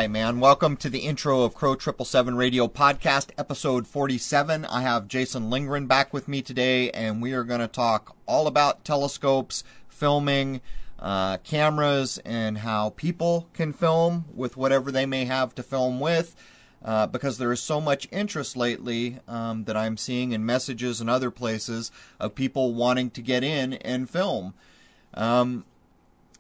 right, man. Welcome to the intro of Crow 777 Radio Podcast, episode 47. I have Jason Lindgren back with me today, and we are going to talk all about telescopes, filming, cameras, and how people can film with whatever they may have to film with, because there is so much interest lately that I'm seeing in messages and other places of people wanting to get in and film.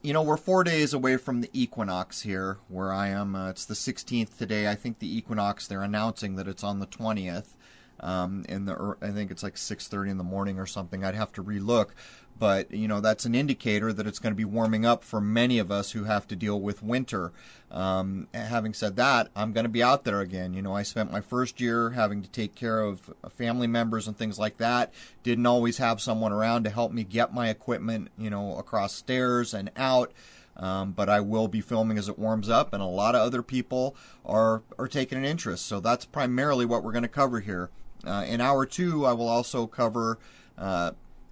You know, we're 4 days away from the equinox here where I am. It's the 16th today. I think the equinox, they're announcing that it's on the 20th. I think it's like 6:30 in the morning or something. I'd have to relook. But, you know, that's an indicator that it's going to be warming up for many of us who have to deal with winter. Having said that, I'm going to be out there again. You know, I spent my first year having to take care of family members and things like that. Didn't always have someone around to help me get my equipment, you know, across stairs and out. But I will be filming as it warms up, and a lot of other people are taking an interest. So that's primarily what we're going to cover here. In hour two, I will also cover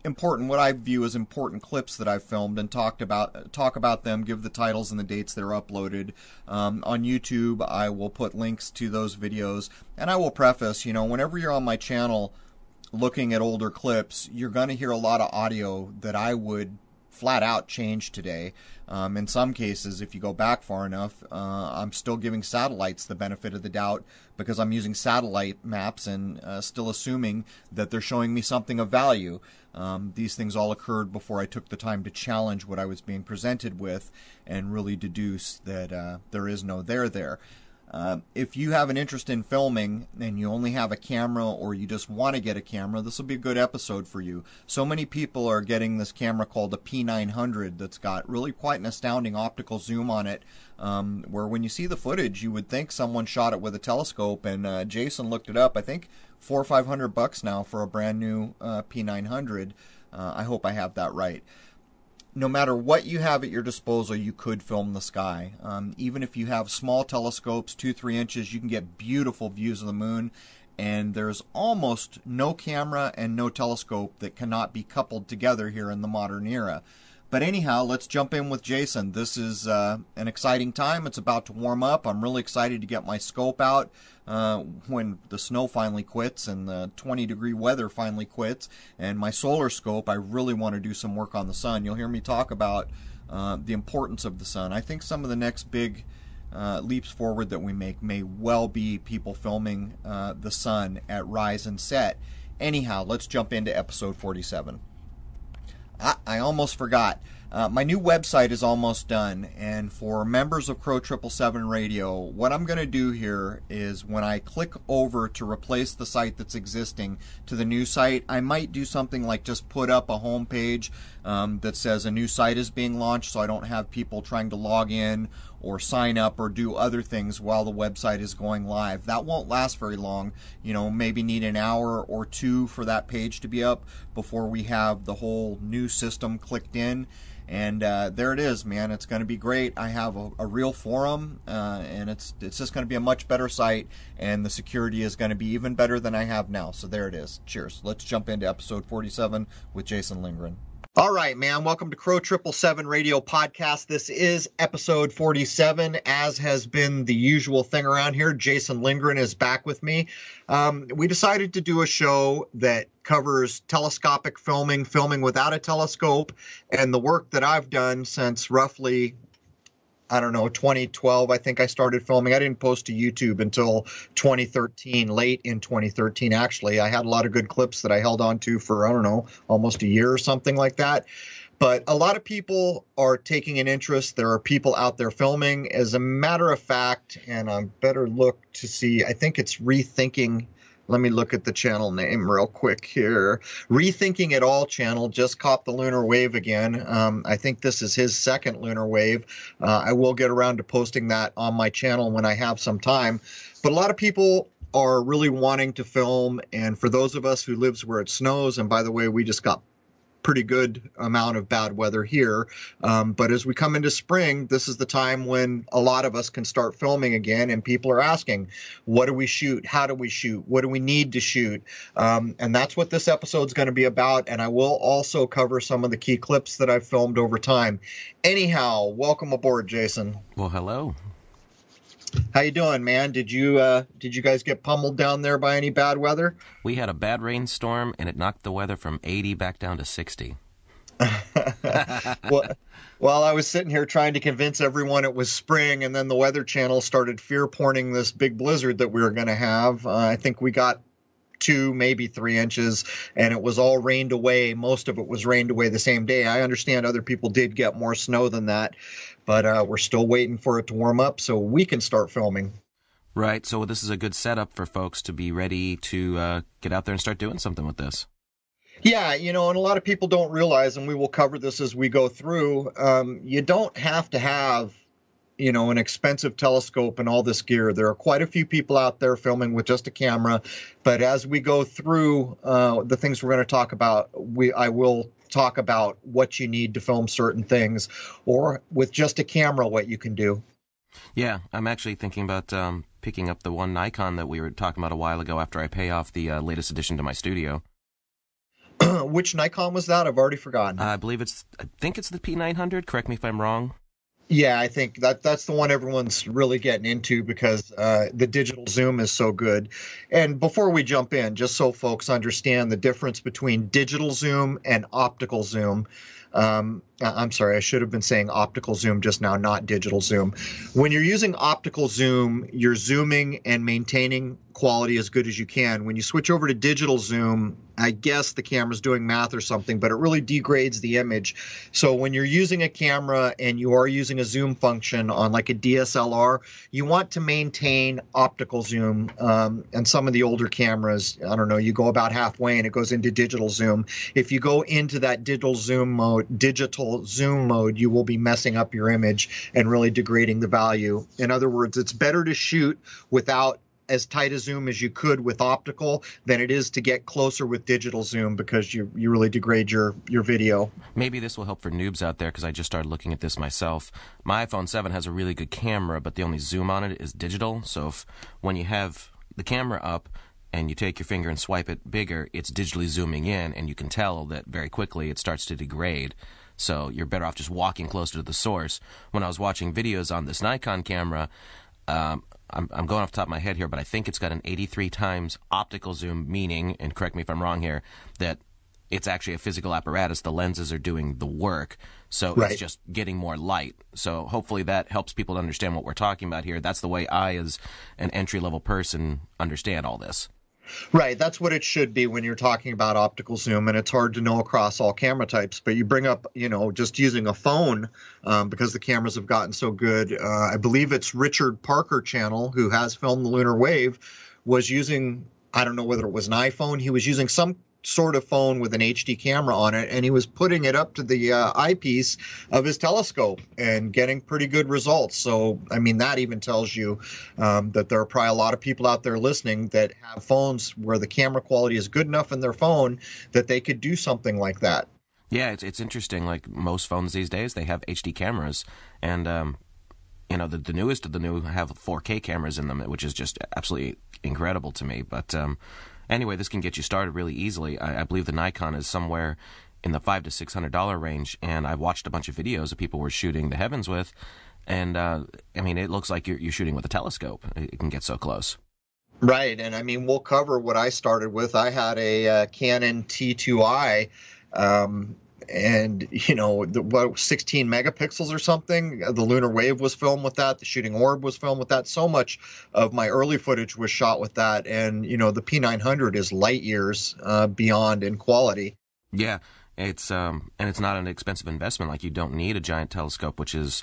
what I view as important clips that I've filmed and talk about them, give the titles and the dates they're uploaded. On YouTube, I will put links to those videos, and I will preface, you know, whenever you're on my channel looking at older clips, you're going to hear a lot of audio that I would flat out change today. In some cases, if you go back far enough, I'm still giving satellites the benefit of the doubt because I'm using satellite maps and still assuming that they're showing me something of value. These things all occurred before I took the time to challenge what I was being presented with and really deduce that there is no there. If you have an interest in filming and you only have a camera or you just want to get a camera, this will be a good episode for you. So many people are getting this camera called a P900 that's got really quite an astounding optical zoom on it, where when you see the footage, you would think someone shot it with a telescope, and Jason looked it up. I think $400 or $500 now for a brand new P900. I hope I have that right. No matter what you have at your disposal, you could film the sky. Even if you have small telescopes, 2-3 inches, you can get beautiful views of the moon. And there's almost no camera and no telescope that cannot be coupled together here in the modern era. But anyhow, let's jump in with Jason. This is an exciting time. It's about to warm up. I'm really excited to get my scope out when the snow finally quits and the 20-degree weather finally quits. And my solar scope, I really want to do some work on the sun. You'll hear me talk about the importance of the sun. I think some of the next big leaps forward that we make may well be people filming the sun at rise and set. Anyhow, let's jump into episode 47. I almost forgot. My new website is almost done, and for members of Crow 777 Radio, what I'm going to do here is when I click over to replace the site that's existing to the new site, I might do something like just put up a home page that says a new site is being launched, so I don't have people trying to log in or sign up or do other things while the website is going live. That won't last very long. You know, maybe need an hour or two for that page to be up before we have the whole new system clicked in. And there it is, man. It's going to be great. I have a real forum, and it's just going to be a much better site, and the security is going to be even better than I have now. So there it is. Cheers. Let's jump into episode 47 with Jason Lindgren. All right, man. Welcome to Crow 777 Radio Podcast. This is episode 47. As has been the usual thing around here, Jason Lindgren is back with me. We decided to do a show that covers telescopic filming, filming without a telescope, and the work that I've done since roughly, I don't know, 2012, I think I started filming. I didn't post to YouTube until 2013, late in 2013, actually. I had a lot of good clips that I held on to for, I don't know, almost a year or something like that. But a lot of people are taking an interest. There are people out there filming. As a matter of fact, and I better look to see, I think it's Rethinking. Let me look at the channel name real quick here. Rethinking It All channel just caught the lunar wave again. I think this is his second lunar wave. I will get around to posting that on my channel when I have some time. But a lot of people are really wanting to film. And for those of us who lives where it snows, and by the way, we just got pretty good amount of bad weather here. But as we come into spring, this is the time when a lot of us can start filming again, and people are asking, what do we shoot? How do we shoot? What do we need to shoot? And that's what this episode is going to be about. And I will also cover some of the key clips that I've filmed over time. Anyhow, welcome aboard, Jason. Well, hello. How you doing, man? Did you guys get pummeled down there by any bad weather? We had a bad rainstorm, and it knocked the weather from 80 back down to 60. well, well, I was sitting here trying to convince everyone it was spring, and then the Weather Channel started fear porning this big blizzard that we were going to have. I think we got 2, maybe 3 inches, and it was all rained away. Most of it was rained away the same day. I understand other people did get more snow than that, but we're still waiting for it to warm up so we can start filming. Right, so this is a good setup for folks to be ready to get out there and start doing something with this. Yeah, and a lot of people don't realize, and we will cover this as we go through, you don't have to have, an expensive telescope and all this gear. There are quite a few people out there filming with just a camera, but as we go through the things we're going to talk about, I will talk about what you need to film certain things, or with just a camera, what you can do. Yeah, I'm actually thinking about picking up the one Nikon that we were talking about a while ago after I pay off the latest addition to my studio. Which Nikon was that? I've already forgotten. I think it's the P900. Correct me if I'm wrong. Yeah, I think that's the one everyone's really getting into because the digital zoom is so good. And before we jump in, just so folks understand the difference between digital zoom and optical zoom. I'm sorry, I should have been saying optical zoom just now, not digital zoom. When you're using optical zoom, you're zooming and maintaining quality as good as you can. When you switch over to digital zoom, I guess the camera's doing math or something, but it really degrades the image. So when you're using a camera and you are using a zoom function on like a DSLR, you want to maintain optical zoom. And some of the older cameras, I don't know, you go about halfway and it goes into digital zoom. If you go into that digital zoom mode, you will be messing up your image and really degrading the value. In other words, it's better to shoot without as tight a zoom as you could with optical than it is to get closer with digital zoom because you really degrade your video. Maybe this will help for noobs out there because I just started looking at this myself. My iPhone 7 has a really good camera, but the only zoom on it is digital. So when you have the camera up and you take your finger and swipe it bigger, it's digitally zooming in, and you can tell that very quickly it starts to degrade. So you're better off just walking closer to the source. When I was watching videos on this Nikon camera, I'm going off the top of my head here, but I think it's got an 83 times optical zoom, meaning, and correct me if I'm wrong here, that it's actually a physical apparatus. The lenses are doing the work, so Right. It's just getting more light. So hopefully that helps people to understand what we're talking about here. That's the way I, as an entry-level person, understand all this. Right, that's what it should be when you're talking about optical zoom, and it's hard to know across all camera types. But you bring up, just using a phone because the cameras have gotten so good. I believe it's Richard Parker channel, who has filmed the lunar wave, was using, I don't know whether it was an iPhone, he was using some sort of phone with an HD camera on it, and he was putting it up to the eyepiece of his telescope and getting pretty good results. So, I mean, that even tells you that there are probably a lot of people out there listening that have phones where the camera quality is good enough in their phone that they could do something like that. Yeah, it's interesting. Like most phones these days, they have HD cameras, and the newest of the new have 4K cameras in them, which is just absolutely incredible to me. But anyway, this can get you started really easily. I believe the Nikon is somewhere in the $500 to $600 range, and I've watched a bunch of videos that people were shooting the heavens with, and it looks like you're shooting with a telescope. It can get so close. Right, and I mean, we'll cover what I started with. I had a Canon T2i, and 16 megapixels or something. The lunar wave was filmed with that. The shooting orb was filmed with that. So much of my early footage was shot with that, and the P900 is light years beyond in quality. Yeah, it's and it's not an expensive investment. Like, you don't need a giant telescope, which is,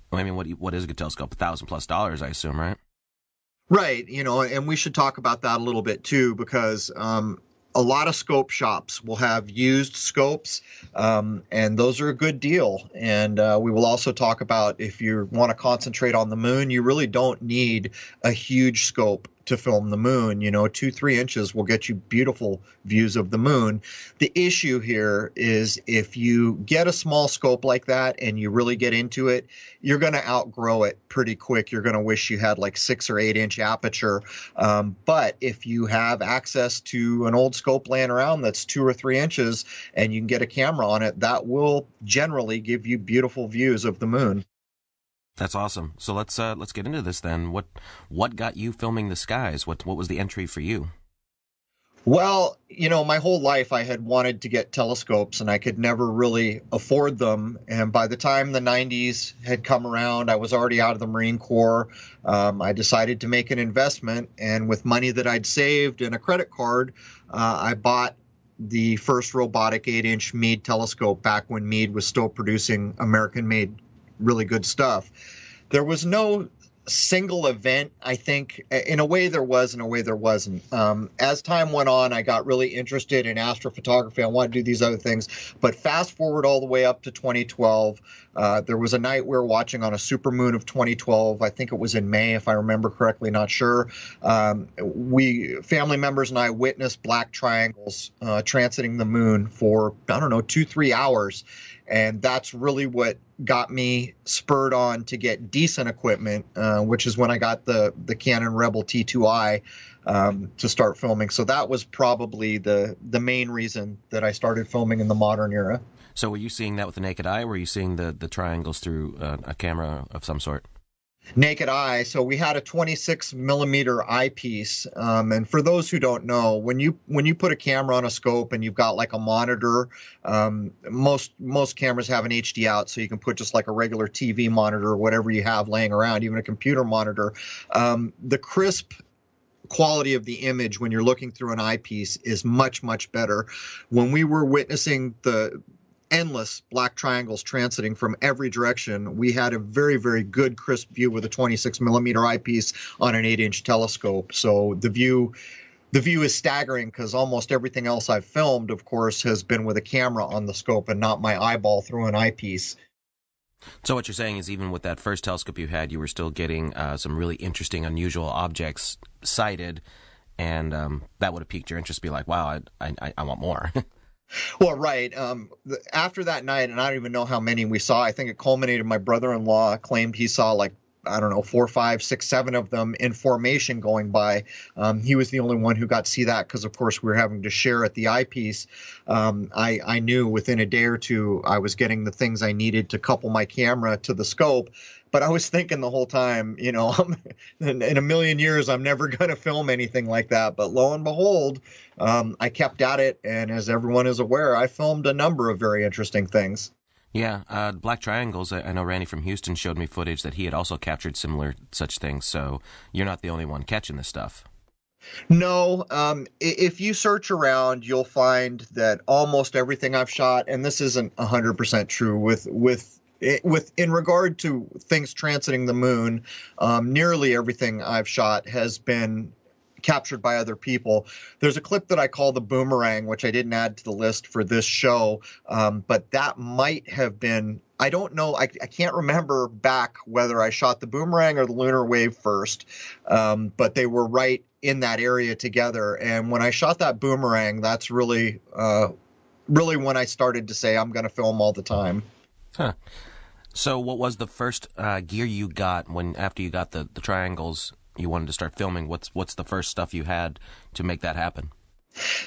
what is a good telescope? $1,000+, I assume, right? Right, and we should talk about that a little bit too, because a lot of scope shops will have used scopes, and those are a good deal. And we will also talk about, if you want to concentrate on the moon, you really don't need a huge scope to film the moon. 2-3 inches will get you beautiful views of the moon. The issue here is if you get a small scope like that and you really get into it, you're going to outgrow it pretty quick. You're going to wish you had like 6 or 8 inch aperture. But if you have access to an old scope laying around that's 2 or 3 inches and you can get a camera on it, that will generally give you beautiful views of the moon. That's awesome. So let's get into this then. What got you filming the skies? What was the entry for you? Well, my whole life I had wanted to get telescopes and I could never really afford them. And by the time the 90s had come around, I was already out of the Marine Corps. I decided to make an investment, and with money that I'd saved and a credit card, I bought the first robotic 8-inch Meade telescope back when Meade was still producing American-made really good stuff. There was no single event. I think in a way there was, in a way there wasn't. As time went on, I got really interested in astrophotography. I wanted to do these other things, but fast forward all the way up to 2012. There was a night we were watching on a supermoon of 2012. I think it was in May, if I remember correctly, not sure. We, family members and I, witnessed black triangles transiting the moon for, I don't know, 2-3 hours. And that's really what got me spurred on to get decent equipment, which is when I got the Canon Rebel T2i to start filming. So that was probably the main reason that I started filming in the modern era. So were you seeing that with the naked eye, or were you seeing the triangles through a camera of some sort? Naked eye. So we had a 26 millimeter eyepiece. And for those who don't know, when you put a camera on a scope and you've got like a monitor, most cameras have an HD out, so you can put just like a regular TV monitor or whatever you have laying around, even a computer monitor. The crisp quality of the image when you're looking through an eyepiece is much, much better. When we were witnessing the endless black triangles transiting from every direction, we had a very, very good crisp view with a 26 millimeter eyepiece on an 8-inch telescope. So the view is staggering, because almost everything else I've filmed, of course, has been with a camera on the scope and not my eyeball through an eyepiece. So what you're saying is, even with that first telescope you had, you were still getting some really interesting, unusual objects sighted, and that would have piqued your interest to be like, wow, I want more. Well, right. After that night, and I don't even know how many we saw, I think it culminated. My brother-in-law claimed he saw like, I don't know, 4, 5, 6, 7 of them in formation going by. He was the only one who got to see that because, of course, we were having to share at the eyepiece. I knew within a day or two I was getting the things I needed to couple my camera to the scope. But I was thinking the whole time, in a million years, I'm never going to film anything like that. But lo and behold, I kept at it. And as everyone is aware, I filmed a number of very interesting things. Yeah, black triangles. I know Randy from Houston showed me footage that he had also captured similar such things. So you're not the only one catching this stuff. No, if you search around, you'll find that almost everything I've shot, and this isn't 100% true with in regard to things transiting the moon, nearly everything I've shot has been captured by other people. There's a clip that I call the boomerang, which I didn't add to the list for this show, but that might have been, I don't know, I can't remember back whether I shot the boomerang or the lunar wave first, but they were right in that area together. And when I shot that boomerang, that's really when I started to say I'm going to film all the time. Huh. So what was the first gear you got after you got the triangles you wanted to start filming? What's the first stuff you had to make that happen?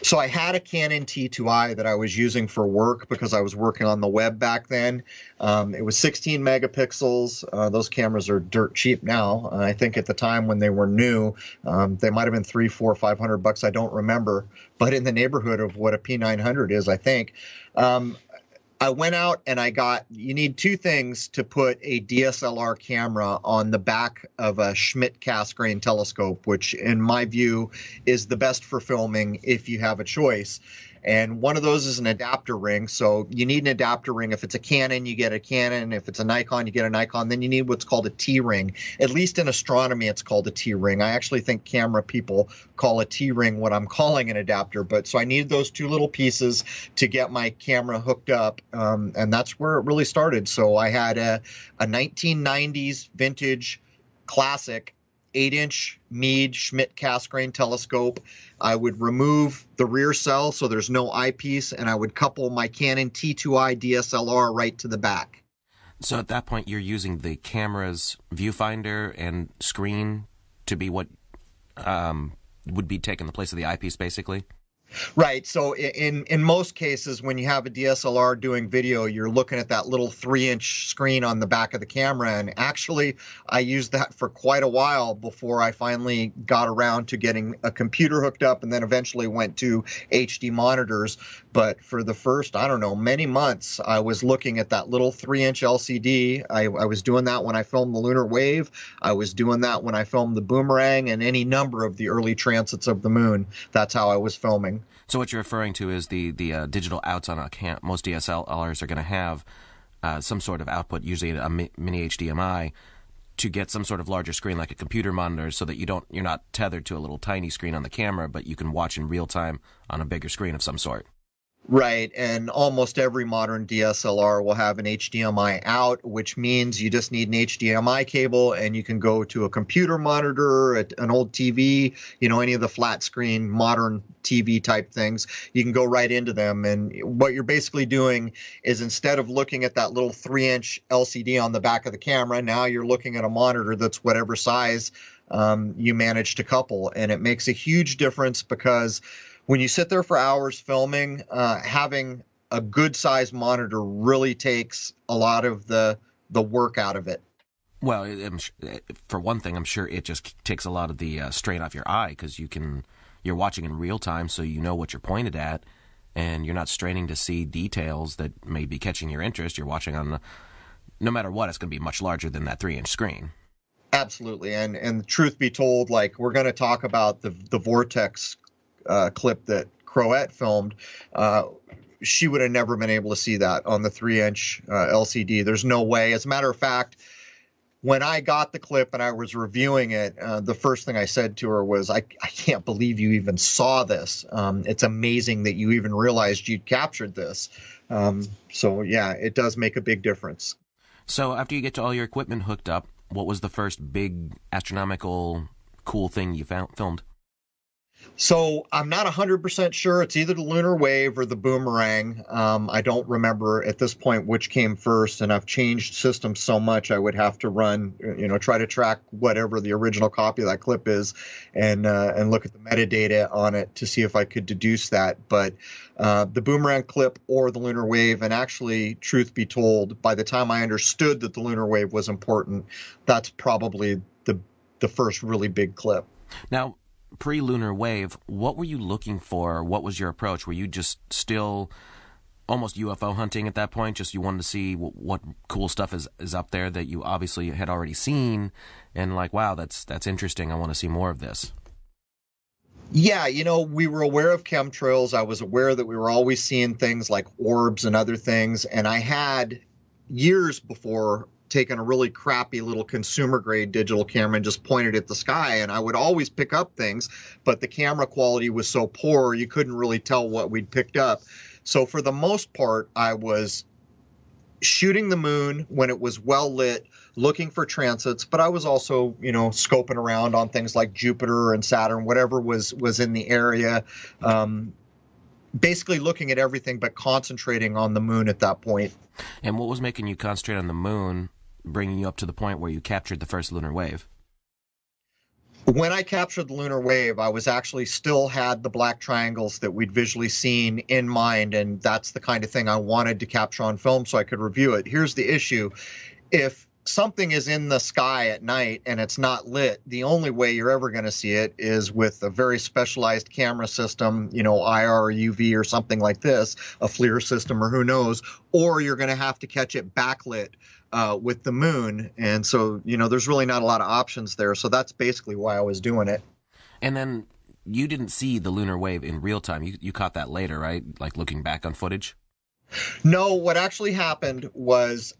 So I had a Canon T2i that I was using for work because I was working on the web back then. It was 16 megapixels. Those cameras are dirt cheap now. I think at the time when they were new, they might have been $300, $400, $500. I don't remember, but in the neighborhood of what a P900 is, I think. I went out and you need two things to put a DSLR camera on the back of a Schmidt Cassegrain telescope, which in my view is the best for filming if you have a choice. And one of those is an adapter ring. So you need an adapter ring. If it's a Canon, you get a Canon. If it's a Nikon, you get a Nikon. Then you need what's called a T-ring. At least in astronomy, it's called a T-ring. I actually think camera people call a T-ring what I'm calling an adapter. But so I needed those two little pieces to get my camera hooked up. And that's where it really started. So I had a 1990s vintage classic 8-inch Meade Schmidt Cassegrain telescope. I would remove the rear cell so there's no eyepiece, and I would couple my Canon T2i DSLR right to the back. So at that point, you're using the camera's viewfinder and screen to be what would be taking the place of the eyepiece, basically? Right. So in most cases, when you have a DSLR doing video, you're looking at that little 3-inch screen on the back of the camera. And actually, I used that for quite a while before I finally got around to getting a computer hooked up, and then eventually went to HD monitors. But for the first, I don't know, many months, I was looking at that little 3-inch LCD. I was doing that when I filmed the Lunar Wave. I was doing that when I filmed the Boomerang and any number of the early transits of the moon. That's how I was filming. So what you're referring to is the digital outs on a cam. Most DSLRs are going to have some sort of output, usually a mini HDMI, to get some sort of larger screen like a computer monitor, so that you're not tethered to a little tiny screen on the camera, but you can watch in real time on a bigger screen of some sort. Right, and almost every modern DSLR will have an HDMI out, which means you just need an HDMI cable, and you can go to a computer monitor, an old TV, any of the flat screen modern TV type things. You can go right into them, and what you're basically doing is, instead of looking at that little 3-inch LCD on the back of the camera, now you're looking at a monitor that's whatever size you manage to couple, and it makes a huge difference, because when you sit there for hours filming, having a good size monitor really takes a lot of the work out of it. Well, for one thing, I'm sure it just takes a lot of the strain off your eye, because you're watching in real time, so you know what you're pointed at, and you're not straining to see details that may be catching your interest. You're watching on, no matter what, it's going to be much larger than that 3-inch screen. Absolutely, and truth be told, like, we're going to talk about the Vortex clip that Croette filmed. She would have never been able to see that on the 3-inch LCD. There's no way. As a matter of fact, when I got the clip and I was reviewing it, the first thing I said to her was, I can't believe you even saw this. It's amazing that you even realized you'd captured this. So yeah, it does make a big difference. So after you get to all your equipment hooked up, what was the first big astronomical cool thing you filmed? So I'm not 100% sure. It's either the Lunar Wave or the Boomerang. I don't remember at this point which came first, and I've changed systems so much I would have to run, try to track whatever the original copy of that clip is, and look at the metadata on it to see if I could deduce that. But the Boomerang clip or the Lunar Wave, and actually, truth be told, by the time I understood that the Lunar Wave was important, that's probably the first really big clip. Now, pre-Lunar Wave, what were you looking for? What was your approach? Were you just still almost UFO hunting at that point? Just you wanted to see what cool stuff is up there that you obviously had already seen, and like, wow, that's interesting. I want to see more of this. Yeah, we were aware of chemtrails. I was aware that we were always seeing things like orbs and other things, and I had years before taken a really crappy little consumer grade digital camera and just pointed at the sky, and I would always pick up things, but the camera quality was so poor you couldn't really tell what we'd picked up. So for the most part, I was shooting the moon when it was well lit, looking for transits, but I was also, scoping around on things like Jupiter and Saturn, whatever was in the area, basically looking at everything but concentrating on the moon at that point. And what was making you concentrate on the moon, bringing you up to the point where you captured the first Lunar Wave? When I captured the Lunar Wave, I was actually still had the black triangles that we'd visually seen in mind, and that's the kind of thing I wanted to capture on film so I could review it. Here's the issue. If something is in the sky at night and it's not lit, the only way you're ever going to see it is with a very specialized camera system, IR or UV or something like this, a FLIR system or who knows, or you're going to have to catch it backlit with the moon. And so, there's really not a lot of options there. So that's basically why I was doing it. And then you didn't see the Lunar Wave in real time. You caught that later, right? Like looking back on footage? No, what actually happened was,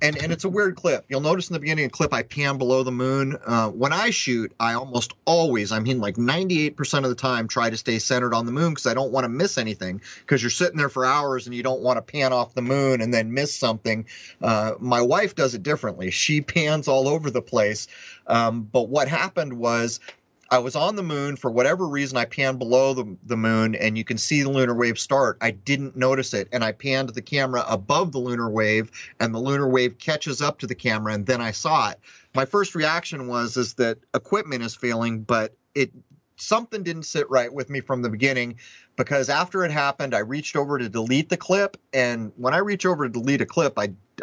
and it's a weird clip. You'll notice in the beginning of the clip, I pan below the moon. When I shoot, I almost always, like 98% of the time, try to stay centered on the moon because I don't want to miss anything, because you're sitting there for hours and you don't want to pan off the moon and then miss something. My wife does it differently. She pans all over the place. But what happened was, I was on the moon. For whatever reason, I panned below the moon, and you can see the Lunar Wave start. I didn't notice it, and I panned the camera above the Lunar Wave, and the Lunar Wave catches up to the camera, and then I saw it. My first reaction is that equipment is failing, but it something didn't sit right with me from the beginning, because after it happened, I reached over to delete the clip. And when I reach over to delete a clip,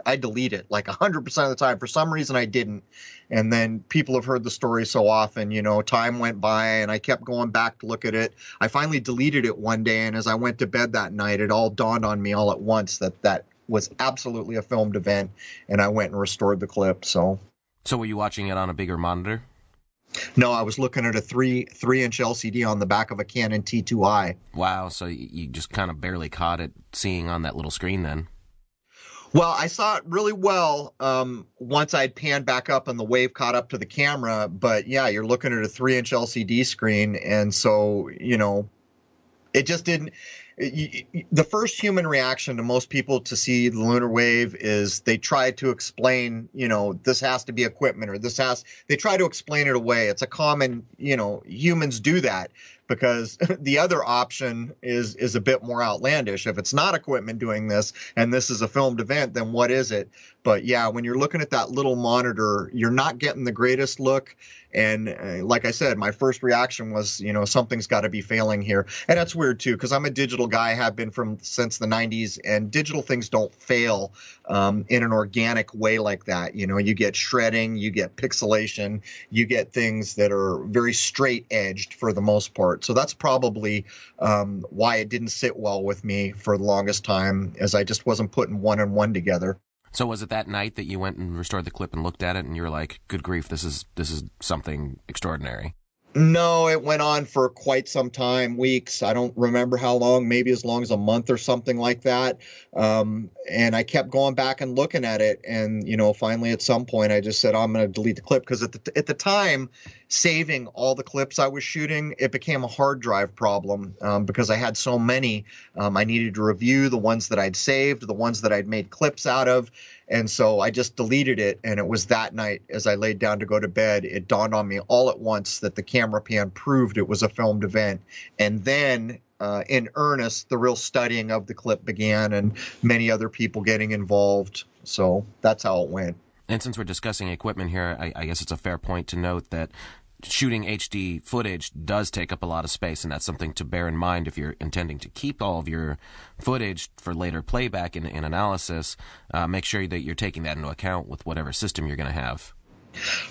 I delete it like 100% of the time. For some reason, I didn't. And then people have heard the story so often, time went by and I kept going back to look at it. I finally deleted it one day. And as I went to bed that night, it all dawned on me all at once that was absolutely a filmed event. And I went and restored the clip. So were you watching it on a bigger monitor? No, I was looking at a 3-inch LCD on the back of a Canon T2i. Wow, so you just kind of barely caught it seeing on that little screen then. Well, I saw it really well once I'd panned back up and the wave caught up to the camera. But yeah, you're looking at a 3-inch LCD screen. And so, it just didn't. The first human reaction to most people to see the lunar wave is they try to explain, this has to be equipment, or they try to explain it away. It's a common, humans do that, because the other option is a bit more outlandish. If it's not equipment doing this and this is a filmed event, then what is it? But yeah, when you're looking at that little monitor, you're not getting the greatest look. And like I said, my first reaction was, something's got to be failing here. And that's weird too, because I'm a digital guy, have been since the 90s, and digital things don't fail in an organic way like that. You get shredding, you get pixelation, you get things that are very straight edged for the most part. So that's probably why it didn't sit well with me for the longest time, as I just wasn't putting one and one together. So was it that night that you went and restored the clip and looked at it and you were like, good grief, this is something extraordinary? No, it went on for quite some time, weeks. I don't remember how long, maybe as long as a month or something like that. And I kept going back and looking at it. And, finally at some point I just said, I'm going to delete the clip, because at the time, saving all the clips I was shooting, it became a hard drive problem because I had so many. I needed to review the ones that I'd saved, the ones that I'd made clips out of. And so I just deleted it. And it was that night, as I laid down to go to bed, it dawned on me all at once that the camera pan proved it was a filmed event. And then in earnest, the real studying of the clip began, and many other people getting involved. So that's how it went. And since we're discussing equipment here, I guess it's a fair point to note that shooting HD footage does take up a lot of space, and that's something to bear in mind if you're intending to keep all of your footage for later playback in analysis. Make sure that you're taking that into account with whatever system you're going to have.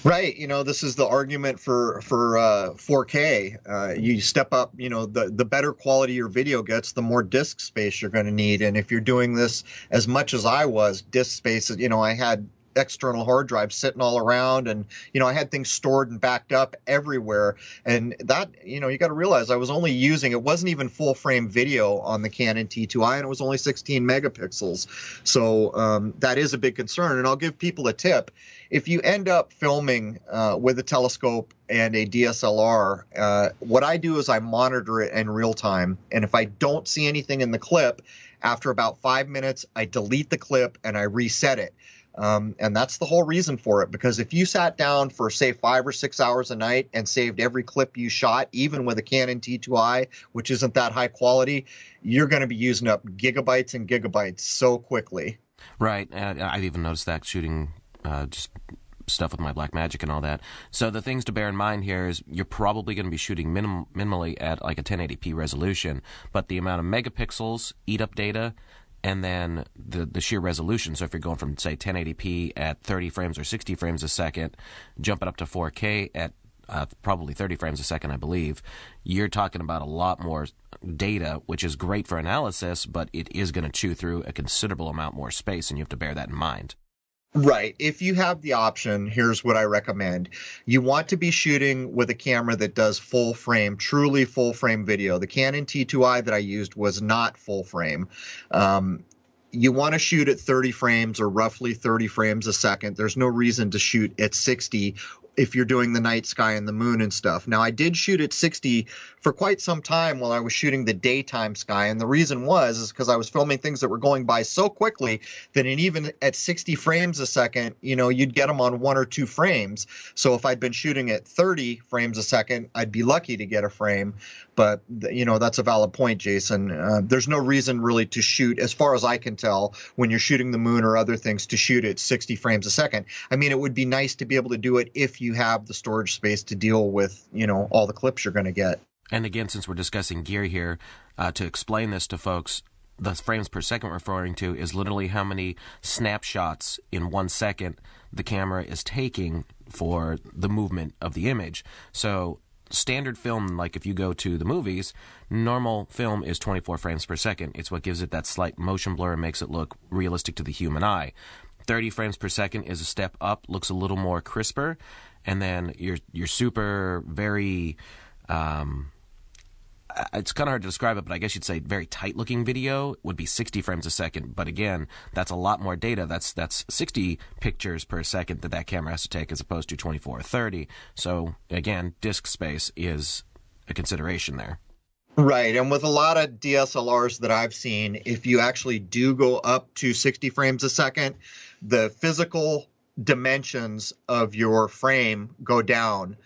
Right. This is the argument for 4K. You step up, the better quality your video gets, the more disk space you're going to need. And if you're doing this as much as I was, disk space, I had external hard drives sitting all around, and I had things stored and backed up everywhere. And that, you got to realize I was only using, it wasn't even full frame video on the Canon T2i, and it was only 16 megapixels. So that is a big concern. And I'll give people a tip. If you end up filming with a telescope and a DSLR, what I do is I monitor it in real time. And if I don't see anything in the clip, after about 5 minutes, I delete the clip and I reset it. And that's the whole reason for it, because if you sat down for, say, 5 or 6 hours a night and saved every clip you shot, even with a Canon T2i, which isn't that high quality, you're going to be using up gigabytes and gigabytes so quickly. Right. I've even noticed that shooting just stuff with my Blackmagic and all that. So the things to bear in mind here is you're probably going to be shooting minimally at like a 1080p resolution, but the amount of megapixels eat up data, and then the sheer resolution. So if you're going from, say, 1080p at 30 frames or 60 frames a second, jumping up to 4K at probably 30 frames a second, I believe, you're talking about a lot more data, which is great for analysis, but it is going to chew through a considerable amount more space, and you have to bear that in mind. Right. If you have the option, here's what I recommend. You want to be shooting with a camera that does full frame, truly full frame video. The Canon T2i that I used was not full frame. You want to shoot at 30 frames or roughly 30 frames a second. There's no reason to shoot at 60 if you're doing the night sky and the moon and stuff. Now, I did shoot at 60 for quite some time while I was shooting the daytime sky. And the reason is because I was filming things that were going by so quickly that even at 60 frames a second, you'd get them on 1 or 2 frames. So if I'd been shooting at 30 frames a second, I'd be lucky to get a frame. But, that's a valid point, Jason. There's no reason really to shoot, as far as I can tell, when you're shooting the moon or other things, to shoot at 60 frames a second. I mean, it would be nice to be able to do it if you you have the storage space to deal with, all the clips you're going to get. And again, since we're discussing gear here, to explain this to folks, the frames per second we're referring to is literally how many snapshots in 1 second the camera is taking for the movement of the image. So standard film, like if you go to the movies, normal film is 24 frames per second. It's what gives it that slight motion blur and makes it look realistic to the human eye. 30 frames per second is a step up, looks a little more crisper, and then your super very it's kind of hard to describe it, but I guess you'd say very tight-looking video would be 60 frames a second. But again, that's a lot more data. That's 60 pictures per second that camera has to take as opposed to 24 or 30. So again, disk space is a consideration there. Right, and with a lot of DSLRs that I've seen, if you actually do go up to 60 frames a second, the physical dimensions of your frame go down.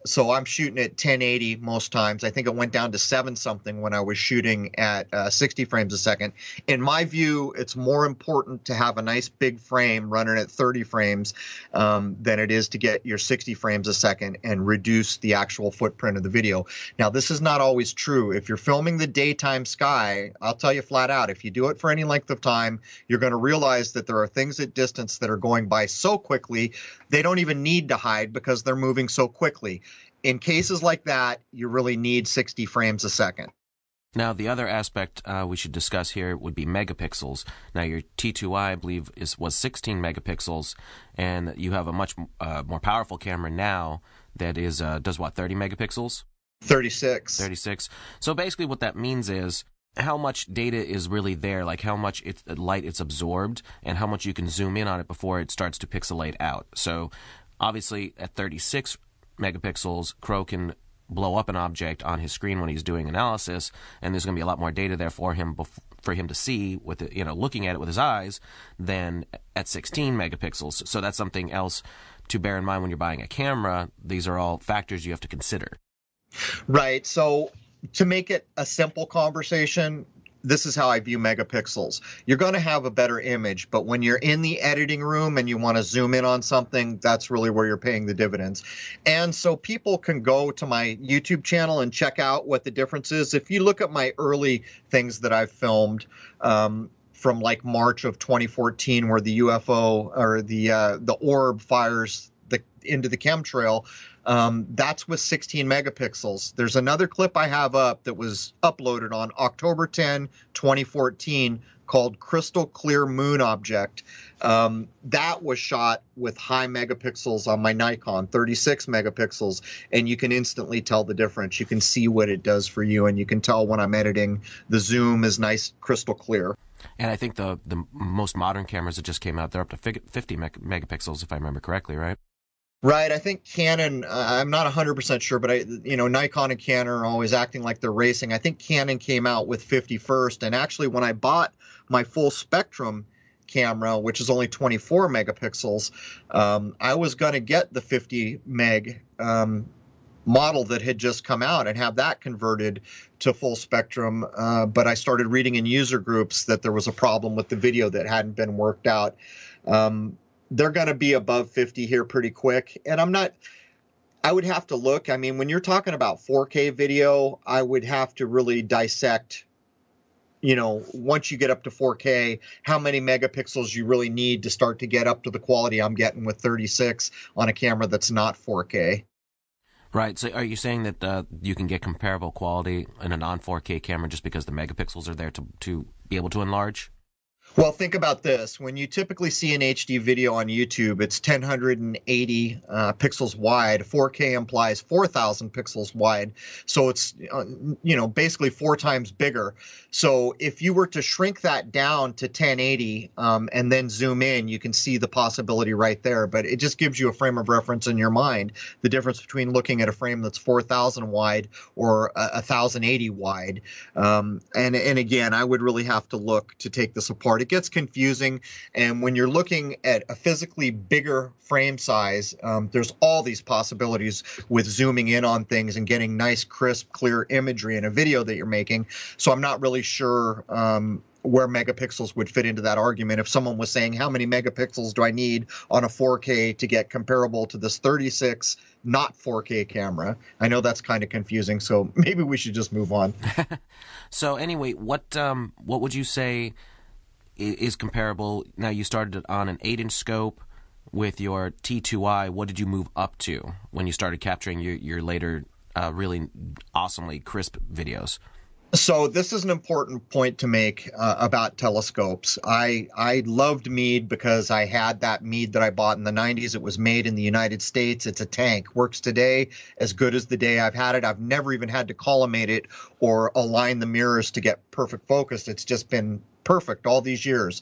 So I'm shooting at 1080 most times. I think it went down to 7 something when I was shooting at 60 frames a second. In my view, it's more important to have a nice big frame running at 30 frames than it is to get your 60 frames a second and reduce the actual footprint of the video. Now, this is not always true. If you're filming the daytime sky, I'll tell you flat out, if you do it for any length of time, you're going to realize that there are things at distance that are going by so quickly, they don't even need to hide because they're moving so quickly. In cases like that, you really need 60 frames a second. Now, the other aspect we should discuss here would be megapixels. Now, your T2i, I believe, was 16 megapixels, and you have a much more powerful camera now that is does what, 30 megapixels? 36. 36. So basically what that means is how much data is really there, like how much light it's absorbed, and how much you can zoom in on it before it starts to pixelate out. So obviously at 36 megapixels, Crow can blow up an object on his screen when he's doing analysis, and there's going to be a lot more data there for him to see with it, looking at it with his eyes than at 16 megapixels. So that's something else to bear in mind when you're buying a camera. These are all factors you have to consider. Right. So to make it a simple conversation, this is how I view megapixels. You're going to have a better image, but when you're in the editing room and you want to zoom in on something, that's really where you're paying the dividends. And so people can go to my YouTube channel and check out what the difference is. If you look at my early things that I've filmed, from like March of 2014, where the UFO or the orb fires into the chemtrail, that's with 16 megapixels. There's another clip I have up that was uploaded on October 10, 2014, called Crystal Clear Moon Object. That was shot with high megapixels on my Nikon, 36 megapixels, and you can instantly tell the difference. You can see what it does for you, and you can tell when I'm editing, the zoom is nice, crystal clear. And I think the most modern cameras that just came out, they're up to 50 megapixels, if I remember correctly, right? Right. I think Canon, I'm not 100% sure, but Nikon and Canon are always acting like they're racing. I think Canon came out with 50 first. And actually, when I bought my full spectrum camera, which is only 24 megapixels, I was going to get the 50 meg model that had just come out and have that converted to full spectrum. But I started reading in user groups that there was a problem with the video that hadn't been worked out. They're going to be above 50 here pretty quick. And I would have to look. I mean, when you're talking about 4K video, I would have to really dissect, once you get up to 4K, how many megapixels you really need to start to get up to the quality I'm getting with 36 on a camera that's not 4K. Right. So are you saying that you can get comparable quality in a non-4K camera just because the megapixels are there to be able to enlarge? Well, think about this. When you typically see an HD video on YouTube, it's 1080 pixels wide. 4K implies 4,000 pixels wide. So it's, basically 4 times bigger. So if you were to shrink that down to 1080 and then zoom in, you can see the possibility right there. But it just gives you a frame of reference in your mind, the difference between looking at a frame that's 4,000 wide or 1,080 wide. And again, I would really have to look to take this apart. It gets confusing. And when you're looking at a physically bigger frame size, there's all these possibilities with zooming in on things and getting nice, crisp, clear imagery in a video that you're making. So I'm not really sure where megapixels would fit into that argument. If someone was saying, how many megapixels do I need on a 4K to get comparable to this 36 not 4K camera? I know that's kind of confusing, so maybe we should just move on. So anyway, what would you say is comparable? Now, you started on an 8-inch scope with your T2i. What did you move up to when you started capturing your later really awesomely crisp videos? So this is an important point to make about telescopes. I loved Meade because I had that Meade that I bought in the 90s. It was made in the United States. It's a tank. Works today as good as the day I've had it. I've never even had to collimate it or align the mirrors to get perfect focus. It's just been perfect all these years.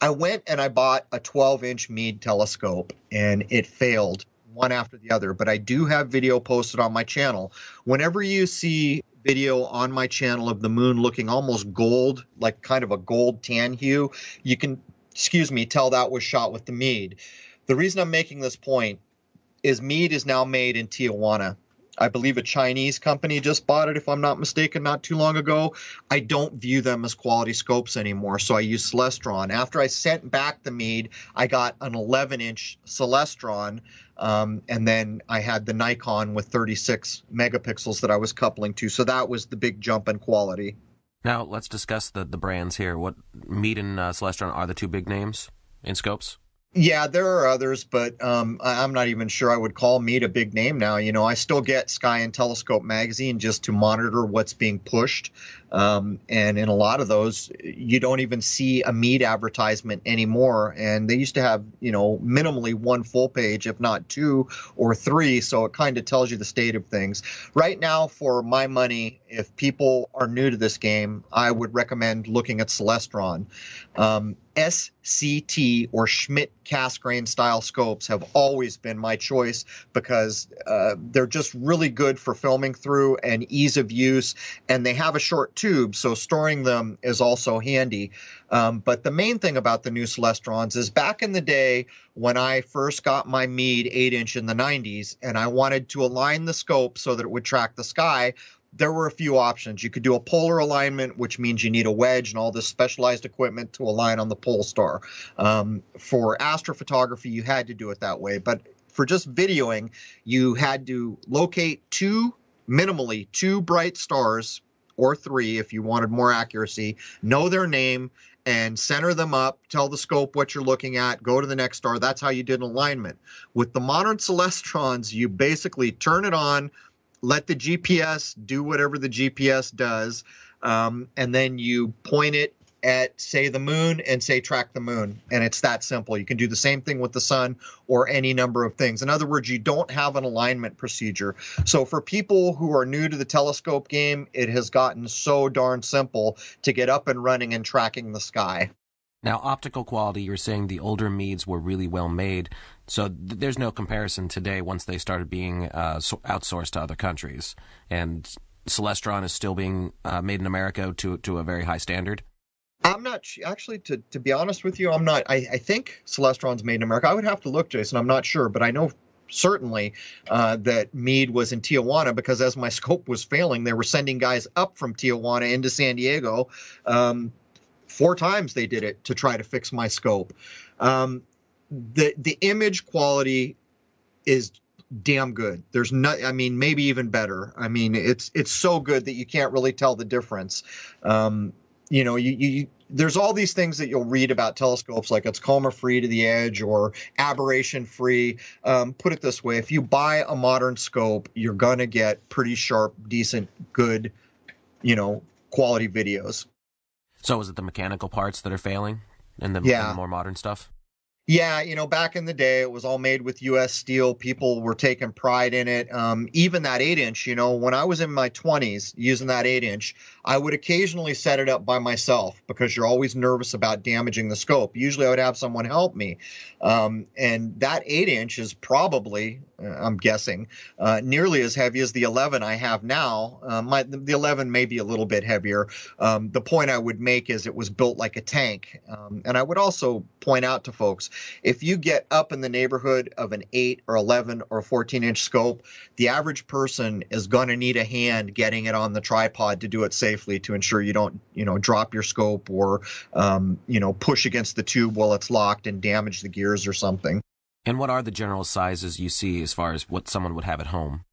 I went and I bought a 12-inch Meade telescope, and it failed one after the other. But I do have video posted on my channel. Whenever you see video on my channel of the moon looking almost gold, like kind of a gold tan hue, you can, tell that was shot with the Meade. The reason I'm making this point is Meade is now made in Tijuana. I believe a Chinese company just bought it, if I'm not mistaken, not too long ago. I don't view them as quality scopes anymore, so I use Celestron. After I sent back the Meade, I got an 11-inch Celestron, and then I had the Nikon with 36 megapixels that I was coupling to, so that was the big jump in quality. Now, let's discuss the brands here. What Meade and Celestron are the two big names in scopes? Yeah, there are others, but I'm not even sure I would call Meade a big name now. You know, I still get Sky and Telescope magazine just to monitor what's being pushed. And in a lot of those, you don't even see a Meade advertisement anymore. And they used to have, minimally one full page, if not 2 or 3. So it kind of tells you the state of things. Right now, for my money, if people are new to this game, I would recommend looking at Celestron. SCT or Schmidt Cassegrain style scopes have always been my choice because they're just really good for filming through and ease of use, and they have a short tube, so storing them is also handy. But the main thing about the new Celestrons is back in the day when I first got my Meade 8-inch in the 90s and I wanted to align the scope so that it would track the sky, there were a few options. You could do a polar alignment, which means you need a wedge and all this specialized equipment to align on the pole star. For astrophotography, you had to do it that way. But for just videoing, you had to locate minimally two bright stars, or 3 if you wanted more accuracy, know their name, and center them up, tell the scope what you're looking at, go to the next star. That's how you did an alignment. With the modern Celestrons, you basically turn it on, let the GPS do whatever the GPS does, and then you point it at, say, the moon and say track the moon. And it's that simple. You can do the same thing with the sun or any number of things. In other words, you don't have an alignment procedure. So for people who are new to the telescope game, it has gotten so darn simple to get up and running and tracking the sky. Now, optical quality, you're saying the older Meades were really well made, so there's no comparison today once they started being outsourced to other countries. And Celestron is still being made in America to a very high standard? I'm not, actually, to be honest with you, I'm not. I think Celestron's made in America. I would have to look, Jason. I'm not sure, but I know certainly that Meade was in Tijuana because as my scope was failing, they were sending guys up from Tijuana into San Diego. 4 times they did it to try to fix my scope. The image quality is damn good. There's not, maybe even better. It's so good that you can't really tell the difference. There's all these things that you'll read about telescopes, like it's coma free to the edge or aberration free. Put it this way, if you buy a modern scope, you're going to get pretty sharp, decent, good, quality videos. So is it the mechanical parts that are failing and the more modern stuff? Yeah, back in the day, it was all made with U.S. steel. People were taking pride in it. Even that 8-inch, when I was in my 20s using that 8-inch, I would occasionally set it up by myself because you're always nervous about damaging the scope. Usually I would have someone help me. And that 8-inch is probably, I'm guessing, nearly as heavy as the 11 I have now. The 11 may be a little bit heavier. The point I would make is it was built like a tank. And I would also point out to folks, if you get up in the neighborhood of an 8 or 11 or 14-inch scope, the average person is going to need a hand getting it on the tripod to do it safely, to ensure you don't, drop your scope or, push against the tube while it's locked and damage the gears or something. And what are the general sizes you see as far as what someone would have at home?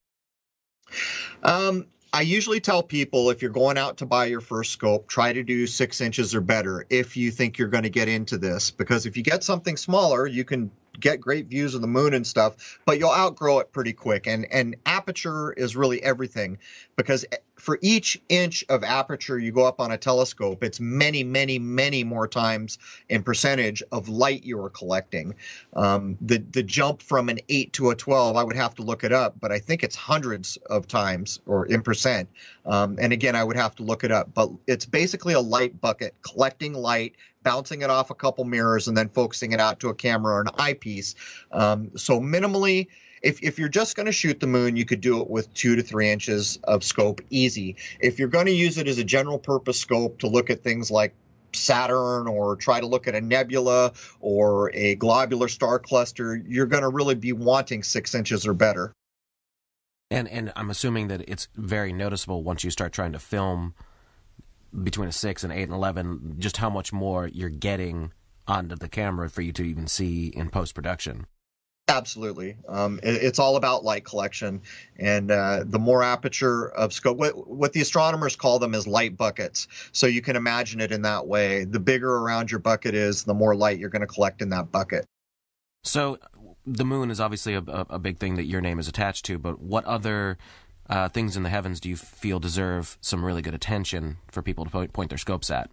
I usually tell people, if you're going out to buy your first scope, try to do 6 inches or better if you think you're going to get into this. Because if you get something smaller, you can get great views of the moon and stuff, but you'll outgrow it pretty quick. And aperture is really everything, because for each inch of aperture you go up on a telescope, it's many, many, many more times in percentage of light you are collecting. The jump from an 8 to a 12, I would have to look it up, but I think it's hundreds of times, or in percent. And again, I would have to look it up, but it's basically a light bucket collecting light, bouncing it off a couple mirrors, and then focusing it out to a camera or an eyepiece. So minimally, if you're just going to shoot the moon, you could do it with 2 to 3 inches of scope, easy. If you're going to use it as a general purpose scope to look at things like Saturn, or try to look at a nebula or a globular star cluster, you're going to really be wanting 6 inches or better. And I'm assuming that it's very noticeable once you start trying to film between a 6 and 8 and 11, just how much more you're getting onto the camera for you to even see in post-production. Absolutely. It's all about light collection, and the more aperture of scope, what the astronomers call them is light buckets. So you can imagine it in that way. The bigger around your bucket is, the more light you're going to collect in that bucket. So the moon is obviously a big thing that your name is attached to, but what other things in the heavens do you feel deserve some really good attention for people to point their scopes at?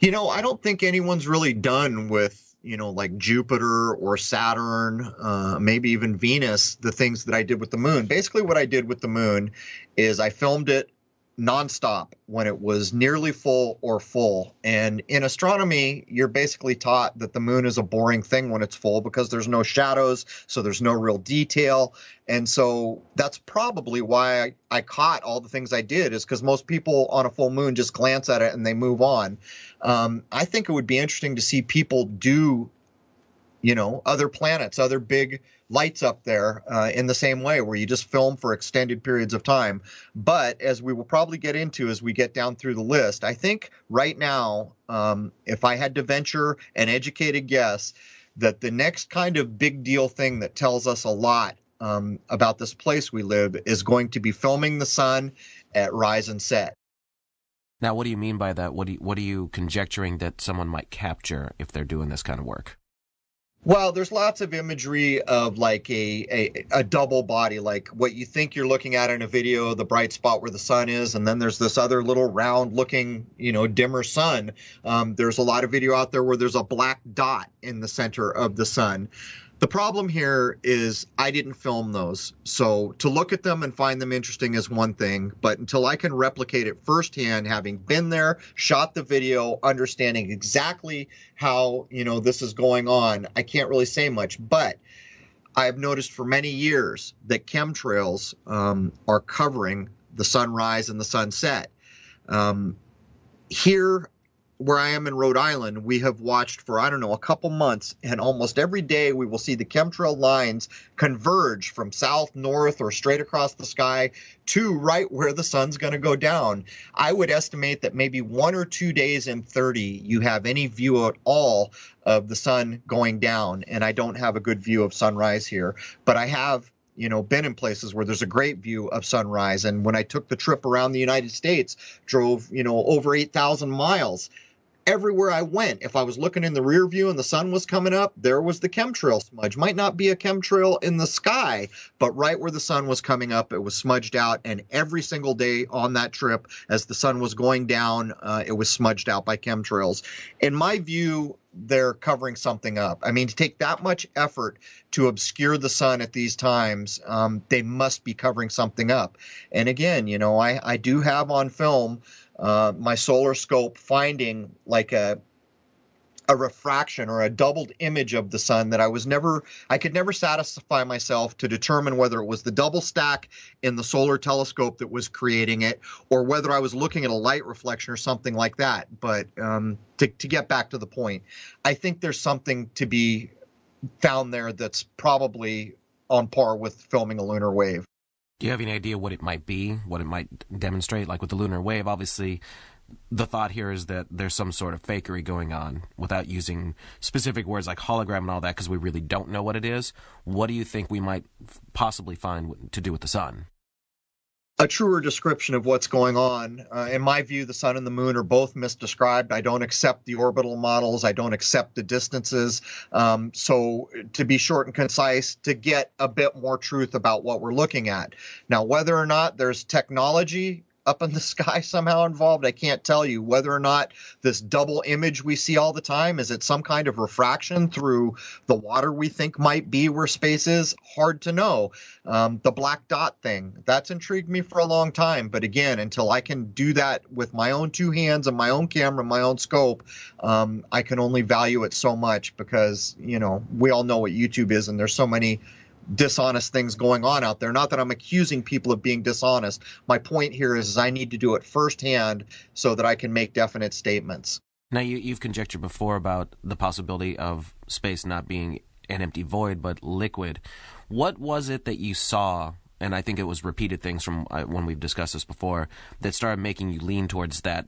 I don't think anyone's really done with, like Jupiter or Saturn, maybe even Venus, the things that I did with the moon. Basically, what I did with the moon is I filmed it nonstop when it was nearly full or full. And in astronomy, you're basically taught that the moon is a boring thing when it's full, because there's no shadows, so there's no real detail. And so that's probably why I caught all the things I did, is because most people on a full moon just glance at it and they move on. I think it would be interesting to see people do, other planets, other big lights up there in the same way, where you just film for extended periods of time. But as we will probably get into as we get down through the list, I think right now, if I had to venture an educated guess, that the next kind of big deal thing that tells us a lot about this place we live is going to be filming the sun at rise and set. Now, what do you mean by that? What are you conjecturing that someone might capture if they're doing this kind of work? Well, there's lots of imagery of like a double body, like what you think you're looking at in a video, the bright spot where the sun is, and then there's this other little round looking, dimmer sun. There's a lot of video out there where there's a black dot in the center of the sun. The problem here is I didn't film those. So to look at them and find them interesting is one thing, but until I can replicate it firsthand, having been there, shot the video, understanding exactly how, this is going on, I can't really say much. But I've noticed for many years that chemtrails are covering the sunrise and the sunset. Here, where I am in Rhode Island, we have watched for, a couple months, and almost every day we will see the chemtrail lines converge from south, north, or straight across the sky to right where the sun's going to go down. I would estimate that maybe 1 or 2 days in 30, you have any view at all of the sun going down, and I don't have a good view of sunrise here, but I have been in places where there's a great view of sunrise. And when I took the trip around the United States, drove, over 8,000 miles, everywhere I went, if I was looking in the rear view and the sun was coming up, there was the chemtrail smudge. Might not be a chemtrail in the sky, but right where the sun was coming up, it was smudged out. And every single day on that trip, as the sun was going down, it was smudged out by chemtrails. In my view, they're covering something up. I mean, to take that much effort to obscure the sun at these times, they must be covering something up. And again, I do have on film my solar scope finding like a a refraction or a doubled image of the sun that I could never satisfy myself to determine whether it was the double stack in the solar telescope that was creating it, or whether I was looking at a light reflection or something like that. But to get back to the point, I think there's something to be found there that's probably on par with filming a lunar wave. Do you have any idea what it might be, what it might demonstrate? Like with the lunar wave, obviously, the thought here is that there's some sort of fakery going on without using specific words like hologram and all that, because we really don't know what it is. What do you think we might possibly find to do with the sun? A truer description of what's going on. In my view, the sun and the moon are both misdescribed. I don't accept the orbital models. I don't accept the distances. So to be short and concise, to get a bit more truth about what we're looking at. Now, whether or not there's technology up in the sky somehow involved, I can't tell you. Whether or not this double image we see all the time, is it some kind of refraction through the water we think might be where space is? Hard to know. The black dot thing, that's intrigued me for a long time. But again, until I can do that with my own two hands and my own camera, my own scope, I can only value it so much because, we all know what YouTube is, and there's so many dishonest things going on out there. Not that I'm accusing people of being dishonest. My point here is I need to do it firsthand so that I can make definite statements. Now, you've conjectured before about the possibility of space not being an empty void, but liquid. What was it that you saw, and I think it was repeated things from when we've discussed this before, that started making you lean towards that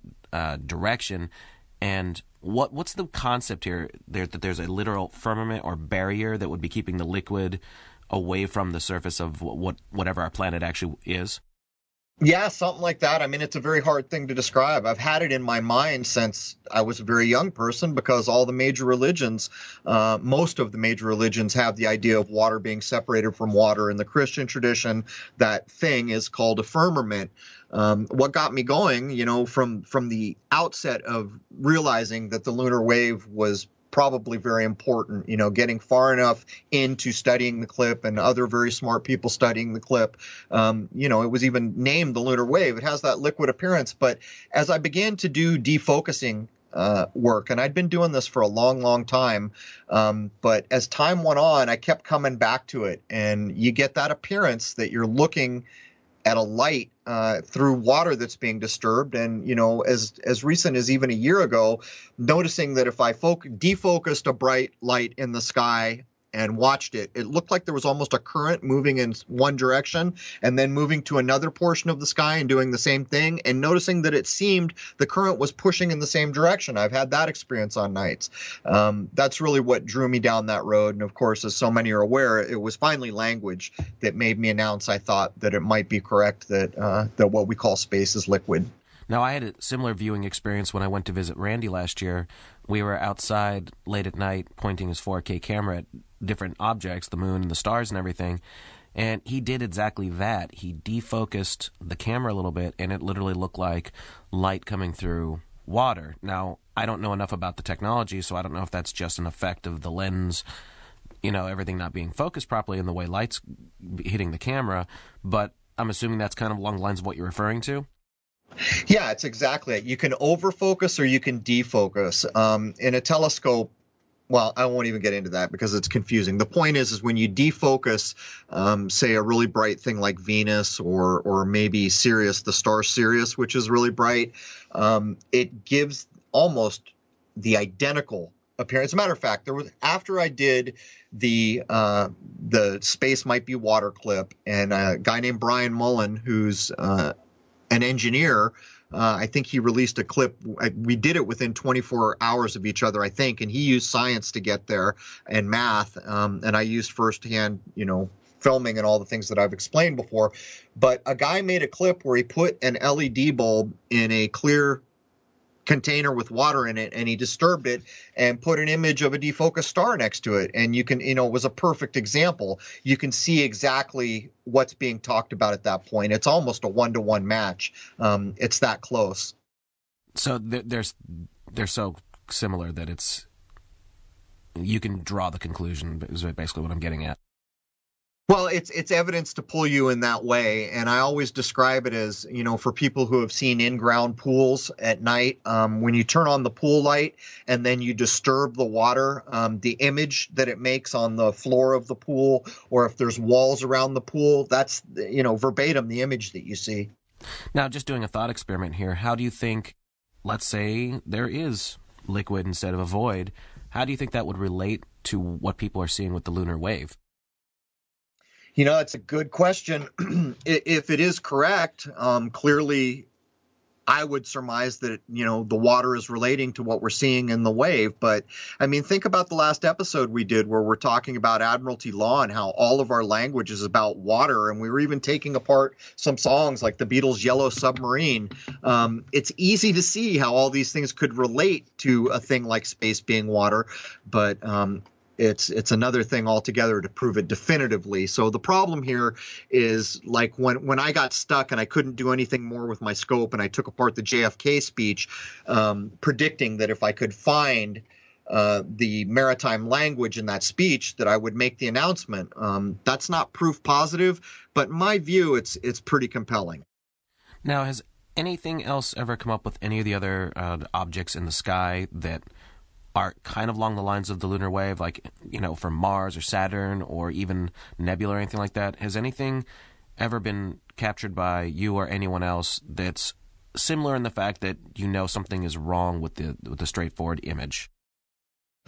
direction? And what's the concept here, that there's a literal firmament or barrier that would be keeping the liquid away from the surface of whatever our planet actually is? Yeah, something like that. I mean, it's a very hard thing to describe. I've had it in my mind since I was a very young person, because all the major religions, most of the major religions have the idea of water being separated from water. In the Christian tradition, that thing is called a firmament. What got me going, from the outset of realizing that the lunar wave was probably very important, getting far enough into studying the clip and other very smart people studying the clip. It was even named the lunar wave. It has that liquid appearance. But as I began to do defocusing work, and I'd been doing this for a long, long time, but as time went on, I kept coming back to it. And you get that appearance that you're looking at a light through water that's being disturbed. And, as recent as even a year ago, noticing that if I defocused a bright light in the sky and watched it, it looked like there was almost a current moving in one direction and then moving to another portion of the sky and doing the same thing, and noticing that it seemed the current was pushing in the same direction. I've had that experience on nights. That's really what drew me down that road. And of course, as so many are aware, it was finally language that made me announce I thought that it might be correct that what we call space is liquid. Now, I had a similar viewing experience when I went to visit Randy last year. We were outside late at night pointing his 4K camera at different objects, the moon and the stars and everything, and he did exactly that. He defocused the camera a little bit, and it literally looked like light coming through water. Now, I don't know enough about the technology, so I don't know if that's just an effect of the lens, everything not being focused properly and the way light's hitting the camera, but I'm assuming that's kind of along the lines of what you're referring to. Yeah, it's exactly it. You can overfocus or you can defocus. In a telescope, well, I won't even get into that because it's confusing. The point is when you defocus, say a really bright thing like Venus or maybe Sirius, the star Sirius, which is really bright, it gives almost the identical appearance. As a matter of fact, after I did the Space Might Be Water clip, and a guy named Brian Mullen, who's an engineer, I think he released a clip. We did it within 24 hours of each other, I think, and he used science to get there and math, and I used firsthand, filming and all the things that I've explained before. But a guy made a clip where he put an LED bulb in a clear container with water in it, and he disturbed it and put an image of a defocused star next to it. And you can, it was a perfect example. You can see exactly what's being talked about at that point. It's almost a one-to-one match. It's that close. So they're so similar that you can draw the conclusion, is basically what I'm getting at. Well, it's evidence to pull you in that way, and I always describe it as, for people who have seen in-ground pools at night, when you turn on the pool light and then you disturb the water, the image that it makes on the floor of the pool, or if there's walls around the pool, that's, verbatim the image that you see. Now, just doing a thought experiment here, how do you think, let's say there is liquid instead of a void, how do you think that would relate to what people are seeing with the lunar wave? That's a good question. If it is correct, clearly I would surmise that, the water is relating to what we're seeing in the wave. But I mean, think about the last episode we did where we're talking about Admiralty Law and how all of our language is about water. And we were even taking apart some songs like the Beatles' Yellow Submarine. It's easy to see how all these things could relate to a thing like space being water. But it's another thing altogether to prove it definitively. So the problem here is, like, when I got stuck and I couldn't do anything more with my scope, and I took apart the JFK speech, predicting that if I could find the maritime language in that speech, that I would make the announcement. That's not proof positive, but in my view, it's pretty compelling. Now, has anything else ever come up with any of the other objects in the sky that are kind of along the lines of the lunar wave, like, from Mars or Saturn or even nebula or anything like that? Has anything ever been captured by you or anyone else that's similar in the fact that something is wrong with the straightforward image?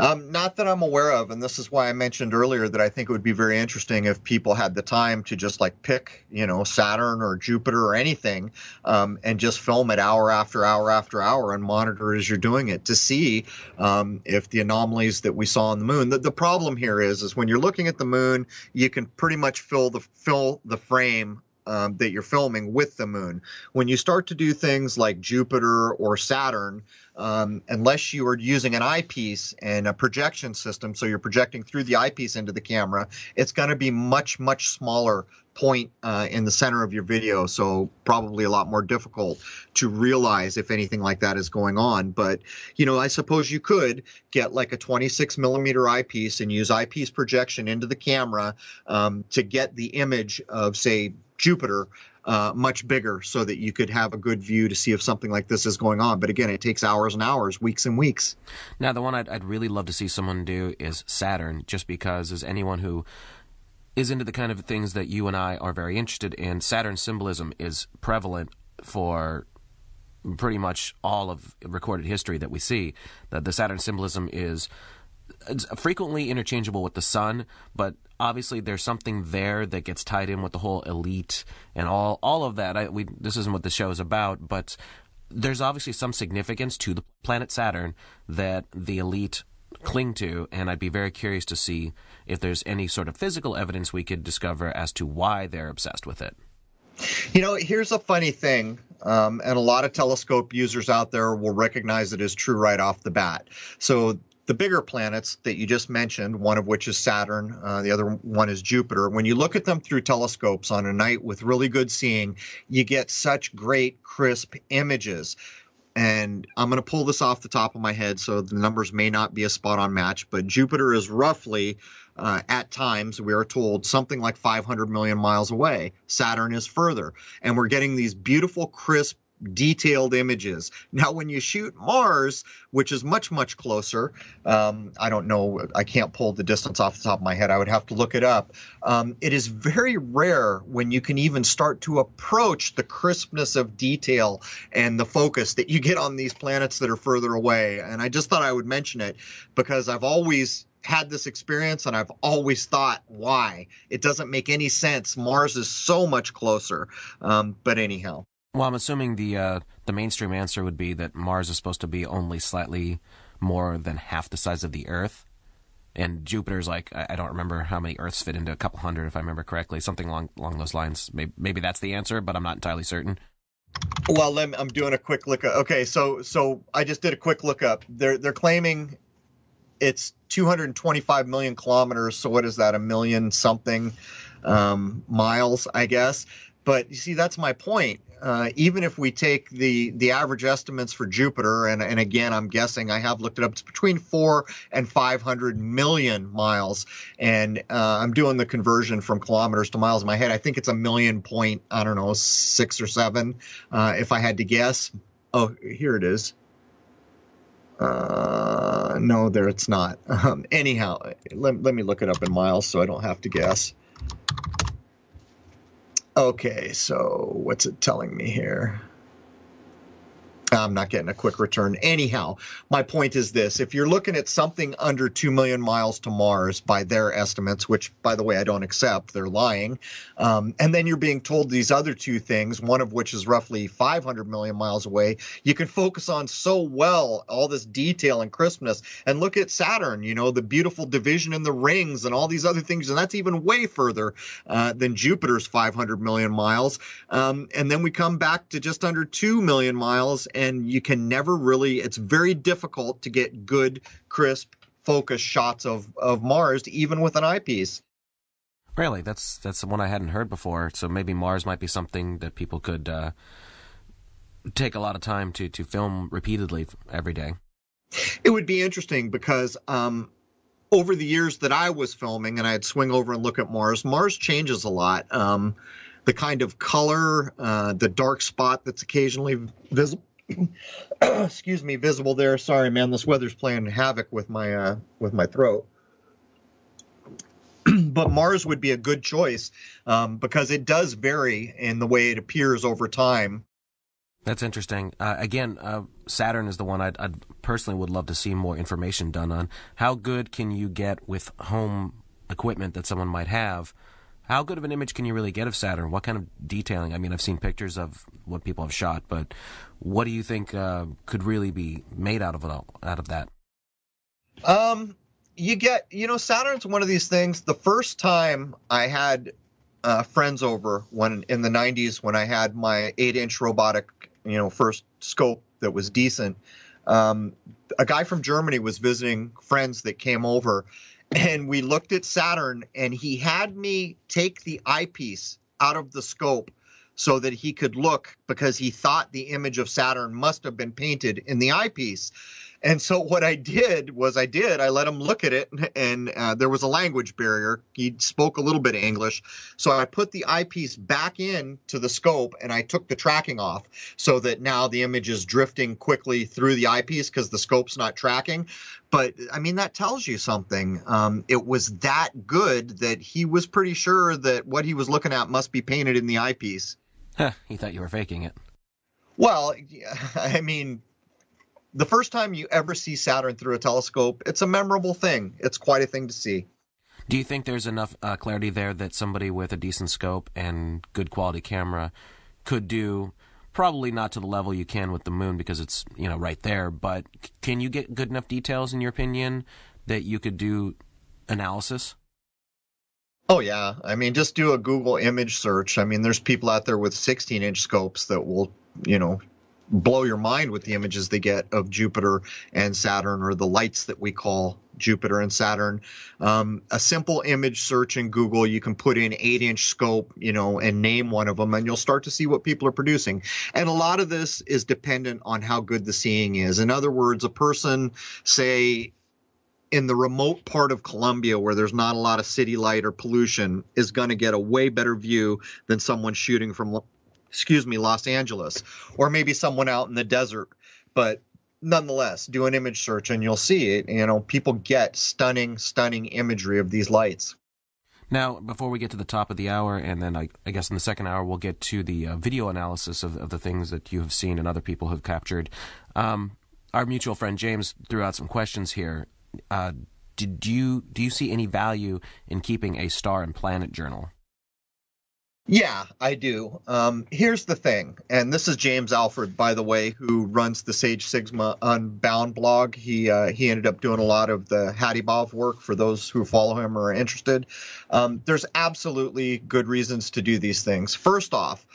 Not that I'm aware of, and this is why I mentioned earlier that I think it would be very interesting if people had the time to just pick, Saturn or Jupiter or anything, and just film it hour after hour after hour and monitor it as you're doing it to see if the anomalies that we saw on the moon. The problem here is when you're looking at the moon, you can pretty much fill the frame that you're filming with the moon. When you start to do things like Jupiter or Saturn, unless you are using an eyepiece and a projection system, so you're projecting through the eyepiece into the camera, it's going to be much, much smaller point in the center of your video, so probably a lot more difficult to realize if anything like that is going on. But, I suppose you could get like a 26 millimeter eyepiece and use eyepiece projection into the camera to get the image of, say, Jupiter much bigger, so that you could have a good view to see if something like this is going on. But again, it takes hours and hours, weeks and weeks. Now, the one I'd really love to see someone do is Saturn, just because, as anyone who is into the kind of things that you and I are very interested in, Saturn symbolism is prevalent for pretty much all of recorded history that we see. The Saturn symbolism is frequently interchangeable with the sun, but obviously there's something there that gets tied in with the whole elite and all of that. This isn't what the show is about, but there's obviously some significance to the planet Saturn that the elite cling to, and I'd be very curious to see if there's any sort of physical evidence we could discover as to why they're obsessed with it. Here's a funny thing, and a lot of telescope users out there will recognize it as true right off the bat. So the bigger planets that you just mentioned, one of which is Saturn, the other one is Jupiter, when you look at them through telescopes on a night with really good seeing, you get such great, crisp images. And I'm going to pull this off the top of my head, so the numbers may not be a spot-on match, but Jupiter is roughly, at times, we are told, something like 500 million miles away. Saturn is further. And we're getting these beautiful, crisp, detailed images. Now, when you shoot Mars, which is much, much closer, I don't know, I can't pull the distance off the top of my head. I would have to look it up. It is very rare when you can even start to approach the crispness of detail and the focus that you get on these planets that are further away. And I just thought I would mention it because I've always had this experience and I've always thought, why? It doesn't make any sense. Mars is so much closer. But anyhow. Well, I'm assuming the mainstream answer would be that Mars is supposed to be only slightly more than half the size of the Earth, and Jupiter's like, I don't remember how many Earths fit into a couple hundred, if I remember correctly, something along those lines. Maybe that's the answer, but I'm not entirely certain. Well, I'm doing a quick look up. Okay, so I just did a quick look up. They're claiming it's 225 million kilometers. So what is that? A million something miles, I guess. But you see, that's my point. Even if we take the average estimates for Jupiter, and again, I'm guessing, I have looked it up, it's between 4 and 500 million miles. And I'm doing the conversion from kilometers to miles in my head. I think it's a million point, I don't know, 6 or 7, if I had to guess. Oh, here it is. No, there it's not. Anyhow, let me look it up in miles so I don't have to guess. Okay, so what's it telling me here? I'm not getting a quick return. Anyhow, my point is this. If you're looking at something under 2 million miles to Mars by their estimates, which, by the way, I don't accept, they're lying, and then you're being told these other two things, one of which is roughly 500 million miles away, you can focus on so well all this detail and crispness. And look at Saturn, you know, the beautiful division in the rings and all these other things, and that's even way further than Jupiter's 500 million miles. And then we come back to just under 2 million miles, and you can never really, it's very difficult to get good, crisp, focused shots of Mars, even with an eyepiece. Really, that's one I hadn't heard before. So maybe Mars might be something that people could take a lot of time to film repeatedly every day. It would be interesting because over the years that I was filming, and I'd swing over and look at Mars, Mars changes a lot. The kind of color, the dark spot that's occasionally visible. Excuse me, visible there. Sorry, man, this weather's playing havoc with my throat. But Mars would be a good choice because it does vary in the way it appears over time. That's interesting. Again, Saturn is the one I'd personally would love to see more information done on. How good can you get with home equipment that someone might have? How good of an image can you really get of Saturn? What kind of detailing? I mean, I've seen pictures of what people have shot, but what do you think could really be made out of that? Saturn's one of these things. The first time I had friends over when in the 90s, when I had my 8-inch robotic, first scope that was decent, a guy from Germany was visiting friends that came over. And we looked at Saturn, and he had me take the eyepiece out of the scope so that he could look, because he thought the image of Saturn must have been painted in the eyepiece. And so what I did was I let him look at it, and there was a language barrier. He spoke a little bit of English. So I put the eyepiece back in to the scope, and I took the tracking off so that now the image is drifting quickly through the eyepiece because the scope's not tracking. But, I mean, that tells you something. It was that good that he was pretty sure that what he was looking at must be painted in the eyepiece. He thought you were faking it. Well, I mean, the first time you ever see Saturn through a telescope, it's a memorable thing. It's quite a thing to see. Do you think there's enough clarity there that somebody with a decent scope and good quality camera could do? Probably not to the level you can with the moon because it's, right there, but can you get good enough details, in your opinion, that you could do analysis? Oh, yeah. I mean, just do a Google image search. I mean, there's people out there with 16-inch scopes that will, blow your mind with the images they get of Jupiter and Saturn, or the lights that we call Jupiter and Saturn. A simple image search in Google, you can put in 8-inch scope, and name one of them, and you'll start to see what people are producing. And a lot of this is dependent on how good the seeing is. In other words, a person, say, in the remote part of Colombia where there's not a lot of city light or pollution, is going to get a way better view than someone shooting from, Los Angeles, or maybe someone out in the desert. But nonetheless, do an image search and you'll see it. People get stunning, stunning imagery of these lights. Now, before we get to the top of the hour, and then I guess in the second hour we'll get to the video analysis of the things that you have seen and other people have captured. Our mutual friend James threw out some questions here. Do you see any value in keeping a star and planet journal? Yeah, I do. Here's the thing, and this is James Alford, by the way, who runs the Sage Sigma Unbound blog. He ended up doing a lot of the Hadibov work for those who follow him or are interested. There's absolutely good reasons to do these things. First off,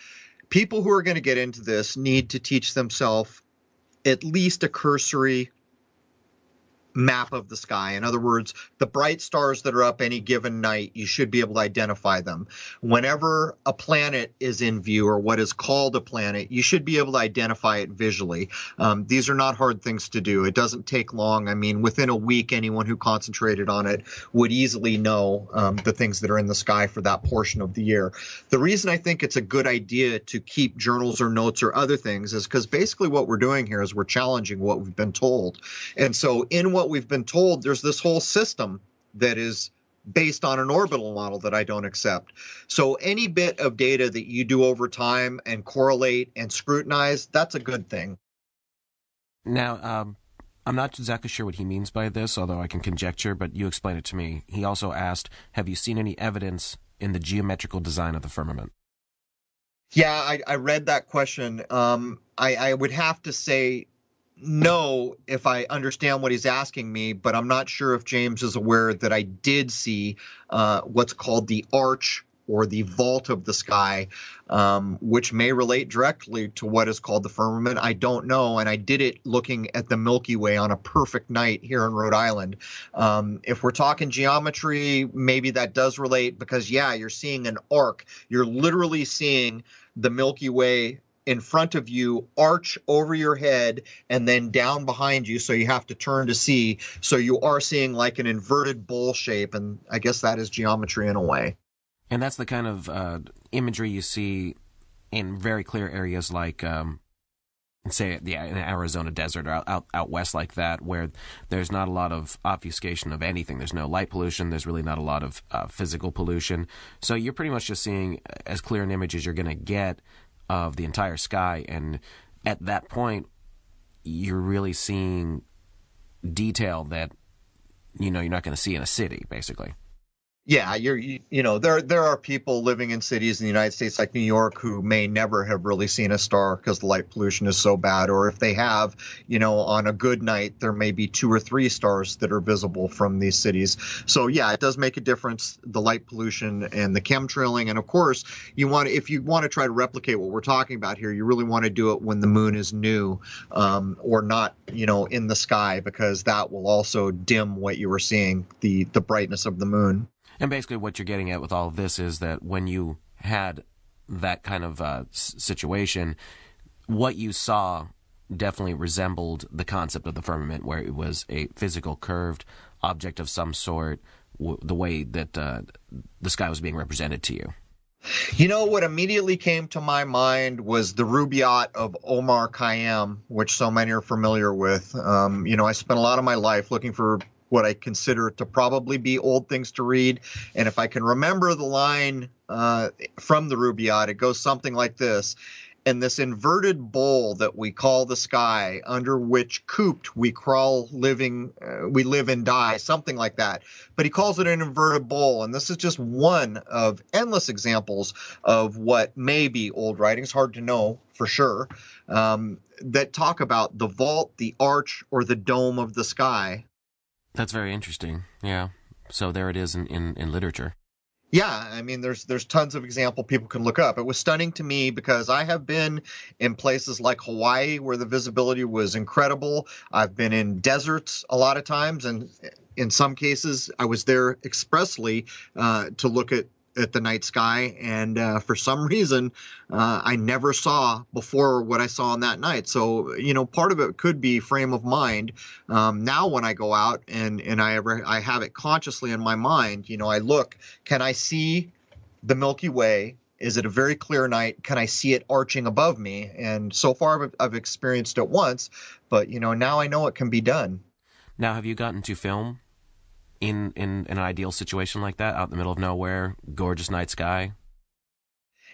people who are going to get into this need to teach themselves at least a cursory map of the sky. In other words, the bright stars that are up any given night, you should be able to identify them. Whenever a planet is in view, or what is called a planet, you should be able to identify it visually. These are not hard things to do. It doesn't take long. I mean, within a week, anyone who concentrated on it would easily know the things that are in the sky for that portion of the year. The reason I think it's a good idea to keep journals or notes or other things is because basically what we're doing here is we're challenging what we've been told. And so in what we've been told, there's this whole system that is based on an orbital model that I don't accept. So any bit of data that you do over time and correlate and scrutinize, that's a good thing. Now, I'm not exactly sure what he means by this, although I can conjecture, but you explain it to me. He also asked, have you seen any evidence in the geometrical design of the firmament? Yeah, I read that question. I would have to say no if I understand what he's asking me, but I'm not sure if James is aware that I did see what's called the arch or the vault of the sky, which may relate directly to what is called the firmament. I don't know, and I did it looking at the Milky Way on a perfect night here in Rhode Island. If we're talking geometry, maybe that does relate because, yeah, you're seeing an arc. You're literally seeing the Milky Way in front of you, arch over your head, and then down behind you, so you have to turn to see. So you are seeing like an inverted bowl shape, and I guess that is geometry in a way. And that's the kind of imagery you see in very clear areas like, say, in the Arizona desert or out west like that, where there's not a lot of obfuscation of anything. There's no light pollution. There's really not a lot of physical pollution. So you're pretty much just seeing as clear an image as you're going to get of the entire sky. And at that point, you're really seeing detail that, you're not going to see in a city, basically. Yeah, there are people living in cities in the United States like New York who may never have really seen a star because the light pollution is so bad. Or if they have, on a good night, there may be 2 or 3 stars that are visible from these cities. So yeah, it does make a difference, the light pollution and the chemtrailing. And of course, if you want to try to replicate what we're talking about here, you really want to do it when the moon is new, or not, in the sky, because that will also dim what you were seeing, the brightness of the moon. And basically what you're getting at with all of this is that when you had that kind of situation, what you saw definitely resembled the concept of the firmament, where it was a physical curved object of some sort, the way that the sky was being represented to you. What immediately came to my mind was the Rubaiyat of Omar Khayyam, which so many are familiar with. I spent a lot of my life looking for what I consider to probably be old things to read. And if I can remember the line from the Rubaiyat, it goes something like this. And this inverted bowl that we call the sky, under which cooped we live and die, something like that. But he calls it an inverted bowl. And this is just one of endless examples of what may be old writings, hard to know for sure, that talk about the vault, the arch, or the dome of the sky. That's very interesting. Yeah. So there it is in literature. Yeah, I mean, there's tons of example people can look up. It was stunning to me because I have been in places like Hawaii where the visibility was incredible. I've been in deserts a lot of times, and in some cases I was there expressly to look at the night sky, and for some reason I never saw before what I saw on that night. So part of it could be frame of mind. Now when I go out and I have it consciously in my mind, I look, can I see the Milky Way? Is it a very clear night? Can I see it arching above me? And so far I've experienced it once, but now I know it can be done. Now, have you gotten to film in an ideal situation like that, out in the middle of nowhere, gorgeous night sky?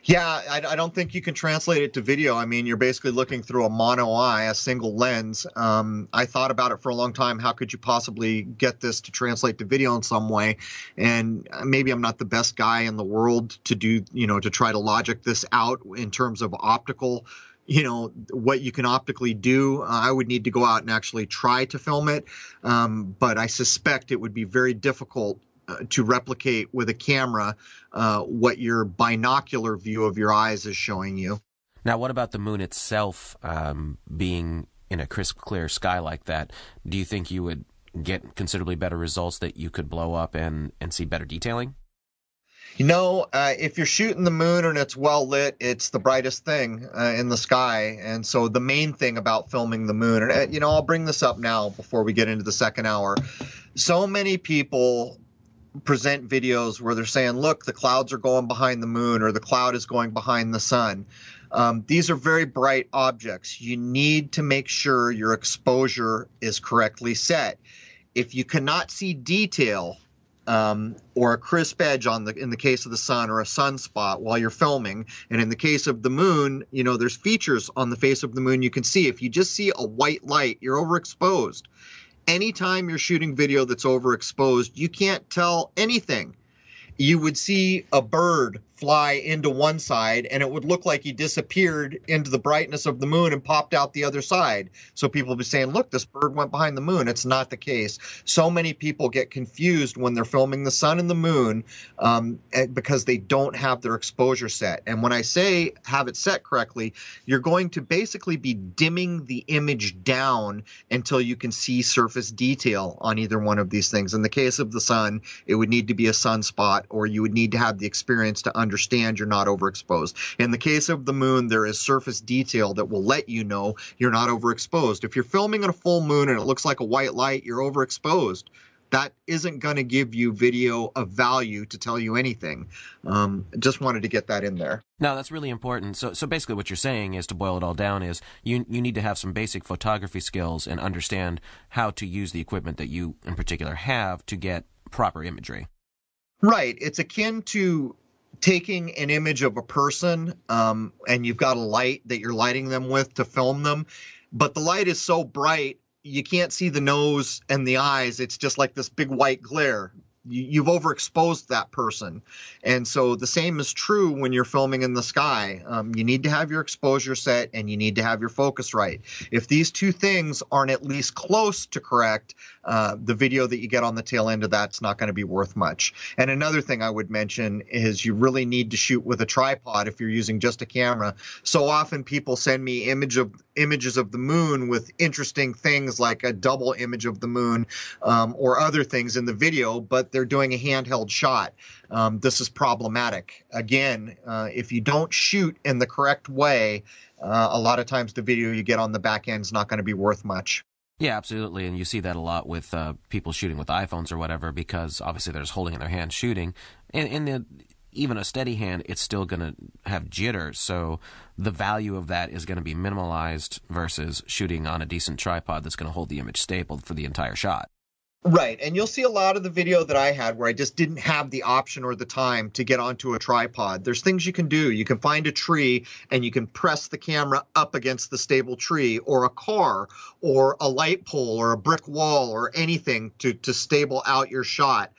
Yeah, I don't think you can translate it to video. I mean, you're basically looking through a mono eye, a single lens. I thought about it for a long time. How could you possibly get this to translate to video in some way? And maybe I'm not the best guy in the world to do, to try to logic this out in terms of optical, what you can optically do. I would need to go out and actually try to film it. But I suspect it would be very difficult to replicate with a camera what your binocular view of your eyes is showing you. Now, what about the moon itself being in a crisp, clear sky like that? Do you think you would get considerably better results that you could blow up and see better detailing? If you're shooting the moon and it's well lit, it's the brightest thing in the sky. And so the main thing about filming the moon, and I'll bring this up now before we get into the second hour. So many people present videos where they're saying, look, the clouds are going behind the moon, or the cloud is going behind the sun. These are very bright objects. You need to make sure your exposure is correctly set. If you cannot see detail, or a crisp edge in the case of the sun, or a sunspot while you're filming, and in the case of the moon, there's features on the face of the moon you can see. If you just see a white light, you're overexposed. Anytime you're shooting video that's overexposed, you can't tell anything. You would see a bird fly into one side, and it would look like he disappeared into the brightness of the moon and popped out the other side. So people will be saying, look, this bird went behind the moon. It's not the case. So many people get confused when they're filming the sun and the moon because they don't have their exposure set. And when I say have it set correctly, you're going to basically be dimming the image down until you can see surface detail on either one of these things. In the case of the sun, it would need to be a sunspot, or you would need to have the experience to understand you're not overexposed. In the case of the moon, there is surface detail that will let you know you're not overexposed. If you're filming on a full moon and it looks like a white light, you're overexposed. That isn't going to give you video of value to tell you anything. Just wanted to get that in there. No, that's really important. So basically what you're saying is, to boil it all down, is you need to have some basic photography skills and understand how to use the equipment that you in particular have to get proper imagery. Right. It's akin to taking an image of a person, and you've got a light that you're lighting them with to film them, but the light is so bright you can't see the nose and the eyes. It's just like this big white glare. You've overexposed that person. And so the same is true when you're filming in the sky. You need to have your exposure set, and you need to have your focus right. If these two things aren't at least close to correct, the video that you get on the tail end of that's not going to be worth much. And another thing I would mention is you really need to shoot with a tripod if you're using just a camera. So often people send me images of the moon with interesting things like a double image of the moon, or other things in the video, but they're doing a handheld shot. This is problematic. Again, if you don't shoot in the correct way, a lot of times the video you get on the back end is not going to be worth much. Yeah, absolutely. And you see that a lot with people shooting with iPhones or whatever, because obviously they're just holding in their hand shooting. And even a steady hand, it's still going to have jitter. So the value of that is going to be minimalized versus shooting on a decent tripod that's going to hold the image stable for the entire shot. Right. And you'll see a lot of the video that I had where I just didn't have the option or the time to get onto a tripod. There's things you can do. You can find a tree and you can press the camera up against the stable tree, or a car, or a light pole, or a brick wall, or anything to stable out your shot.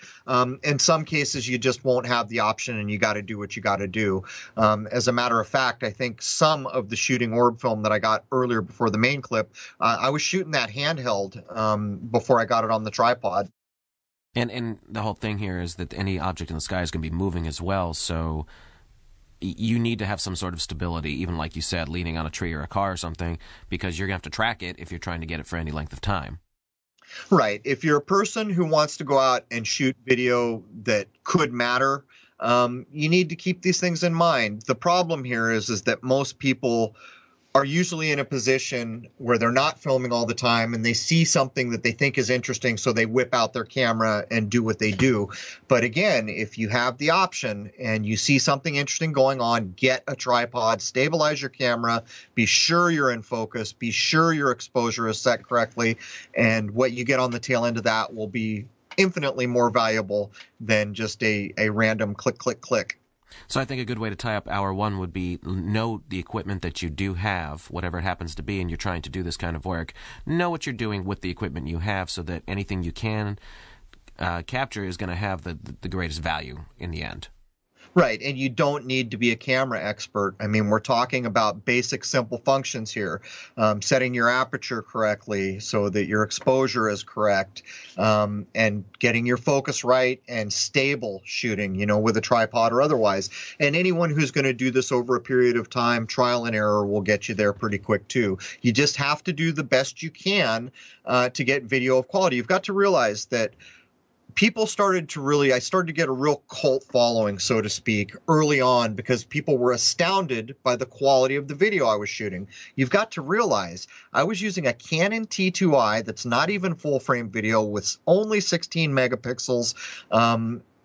In some cases, you just won't have the option, and you got to do what you got to do. As a matter of fact, I think some of the shooting orb film that I got earlier before the main clip, I was shooting that handheld before I got it on the tripod. And the whole thing here is that any object in the sky is going to be moving as well, so you need to have some sort of stability, even like you said, leaning on a tree or a car or something, because you're going to have to track it if you're trying to get it for any length of time. Right. If you're a person who wants to go out and shoot video that could matter, you need to keep these things in mind. The problem here is that most people are usually in a position where they're not filming all the time, and they see something that they think is interesting, so they whip out their camera and do what they do. But again, if you have the option and you see something interesting going on, get a tripod, stabilize your camera, be sure you're in focus, be sure your exposure is set correctly, and what you get on the tail end of that will be infinitely more valuable than just a random click, click, click. So I think a good way to tie up hour one would be know the equipment that you do have, whatever it happens to be, and you're trying to do this kind of work. Know what you're doing with the equipment you have so that anything you can capture is going to have the greatest value in the end. Right, and you don't need to be a camera expert. I mean, we're talking about basic, simple functions here. Setting your aperture correctly so that your exposure is correct, and getting your focus right and stable shooting, with a tripod or otherwise. And anyone who's going to do this over a period of time, trial and error will get you there pretty quick too. You just have to do the best you can to get video of quality. You've got to realize that I started to get a real cult following, so to speak, early on because people were astounded by the quality of the video I was shooting. You've got to realize I was using a Canon T2i that's not even full frame video with only 16 megapixels,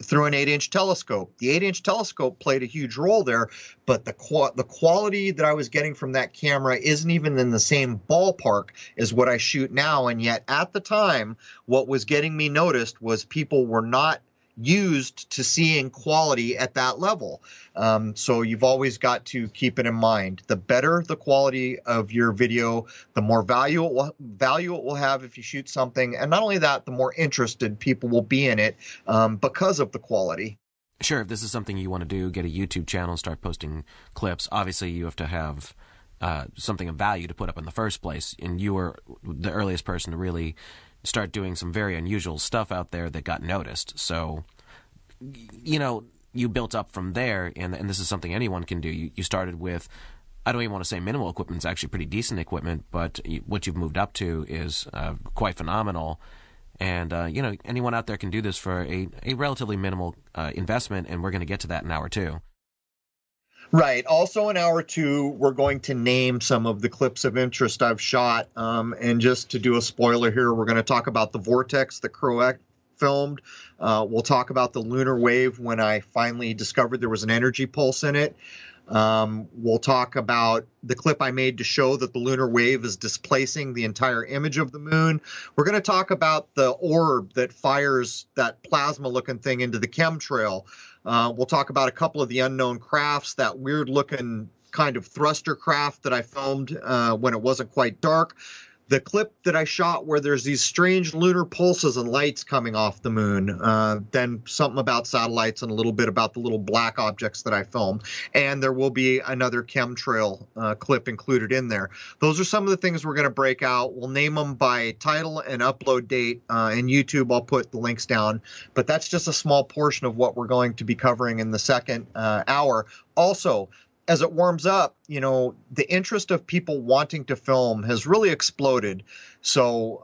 through an 8-inch telescope. The 8-inch telescope played a huge role there, but the quality that I was getting from that camera isn't even in the same ballpark as what I shoot now. And yet at the time, what was getting me noticed was people were not used to seeing quality at that level. So you've always got to keep it in mind. The better the quality of your video, the more value it will have if you shoot something. And not only that, the more interested people will be in it because of the quality. Sure, if this is something you want to do, get a YouTube channel, start posting clips, obviously you have to have something of value to put up in the first place. And you were the earliest person to really start doing some very unusual stuff out there that got noticed. So, you built up from there, and this is something anyone can do. You started with, I don't even want to say minimal equipment. It's actually pretty decent equipment, but what you've moved up to is quite phenomenal. And, anyone out there can do this for a relatively minimal investment, and we're going to get to that in hour two. Right. Also in hour two, we're going to name some of the clips of interest I've shot. And just to do a spoiler here, we're going to talk about the vortex that Crow filmed. We'll talk about the lunar wave when I finally discovered there was an energy pulse in it. We'll talk about the clip I made to show that the lunar wave is displacing the entire image of the moon. We're going to talk about the orb that fires that plasma-looking thing into the chemtrail. We'll talk about a couple of the unknown crafts, that weird-looking kind of thruster craft that I filmed when it wasn't quite dark. The clip that I shot where there's these strange lunar pulses and lights coming off the moon. Then something about satellites and a little bit about the little black objects that I filmed. And there will be another chemtrail clip included in there. Those are some of the things we're going to break out. We'll name them by title and upload date. In YouTube, I'll put the links down. But that's just a small portion of what we're going to be covering in the second hour. Also, as it warms up, the interest of people wanting to film has really exploded. So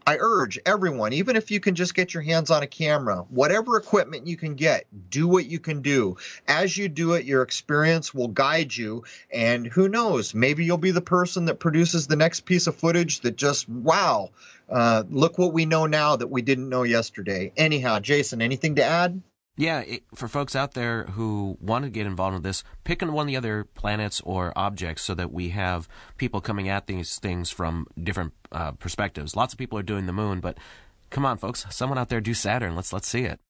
I urge everyone, even if you can just get your hands on a camera, whatever equipment you can get, do what you can do. As you do it, your experience will guide you. And who knows, maybe you'll be the person that produces the next piece of footage that just, wow, look what we know now that we didn't know yesterday. Anyhow, Jason, anything to add? Yeah, for folks out there who want to get involved with this, pick on one of the other planets or objects so that we have people coming at these things from different perspectives. Lots of people are doing the moon, but come on, folks, someone out there do Saturn. Let's see it.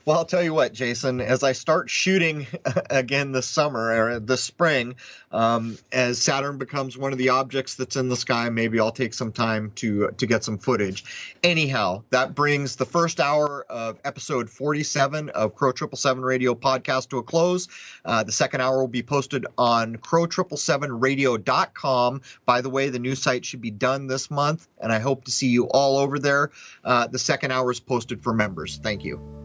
Well, I'll tell you what, Jason, as I start shooting again this summer or this spring, as Saturn becomes one of the objects that's in the sky, maybe I'll take some time to get some footage. Anyhow, that brings the first hour of episode 47 of Crow 777 Radio podcast to a close. The second hour will be posted on crow777radio.com. By the way, the new site should be done this month, and I hope to see you all over there. The second hour is posted for members. Thank you.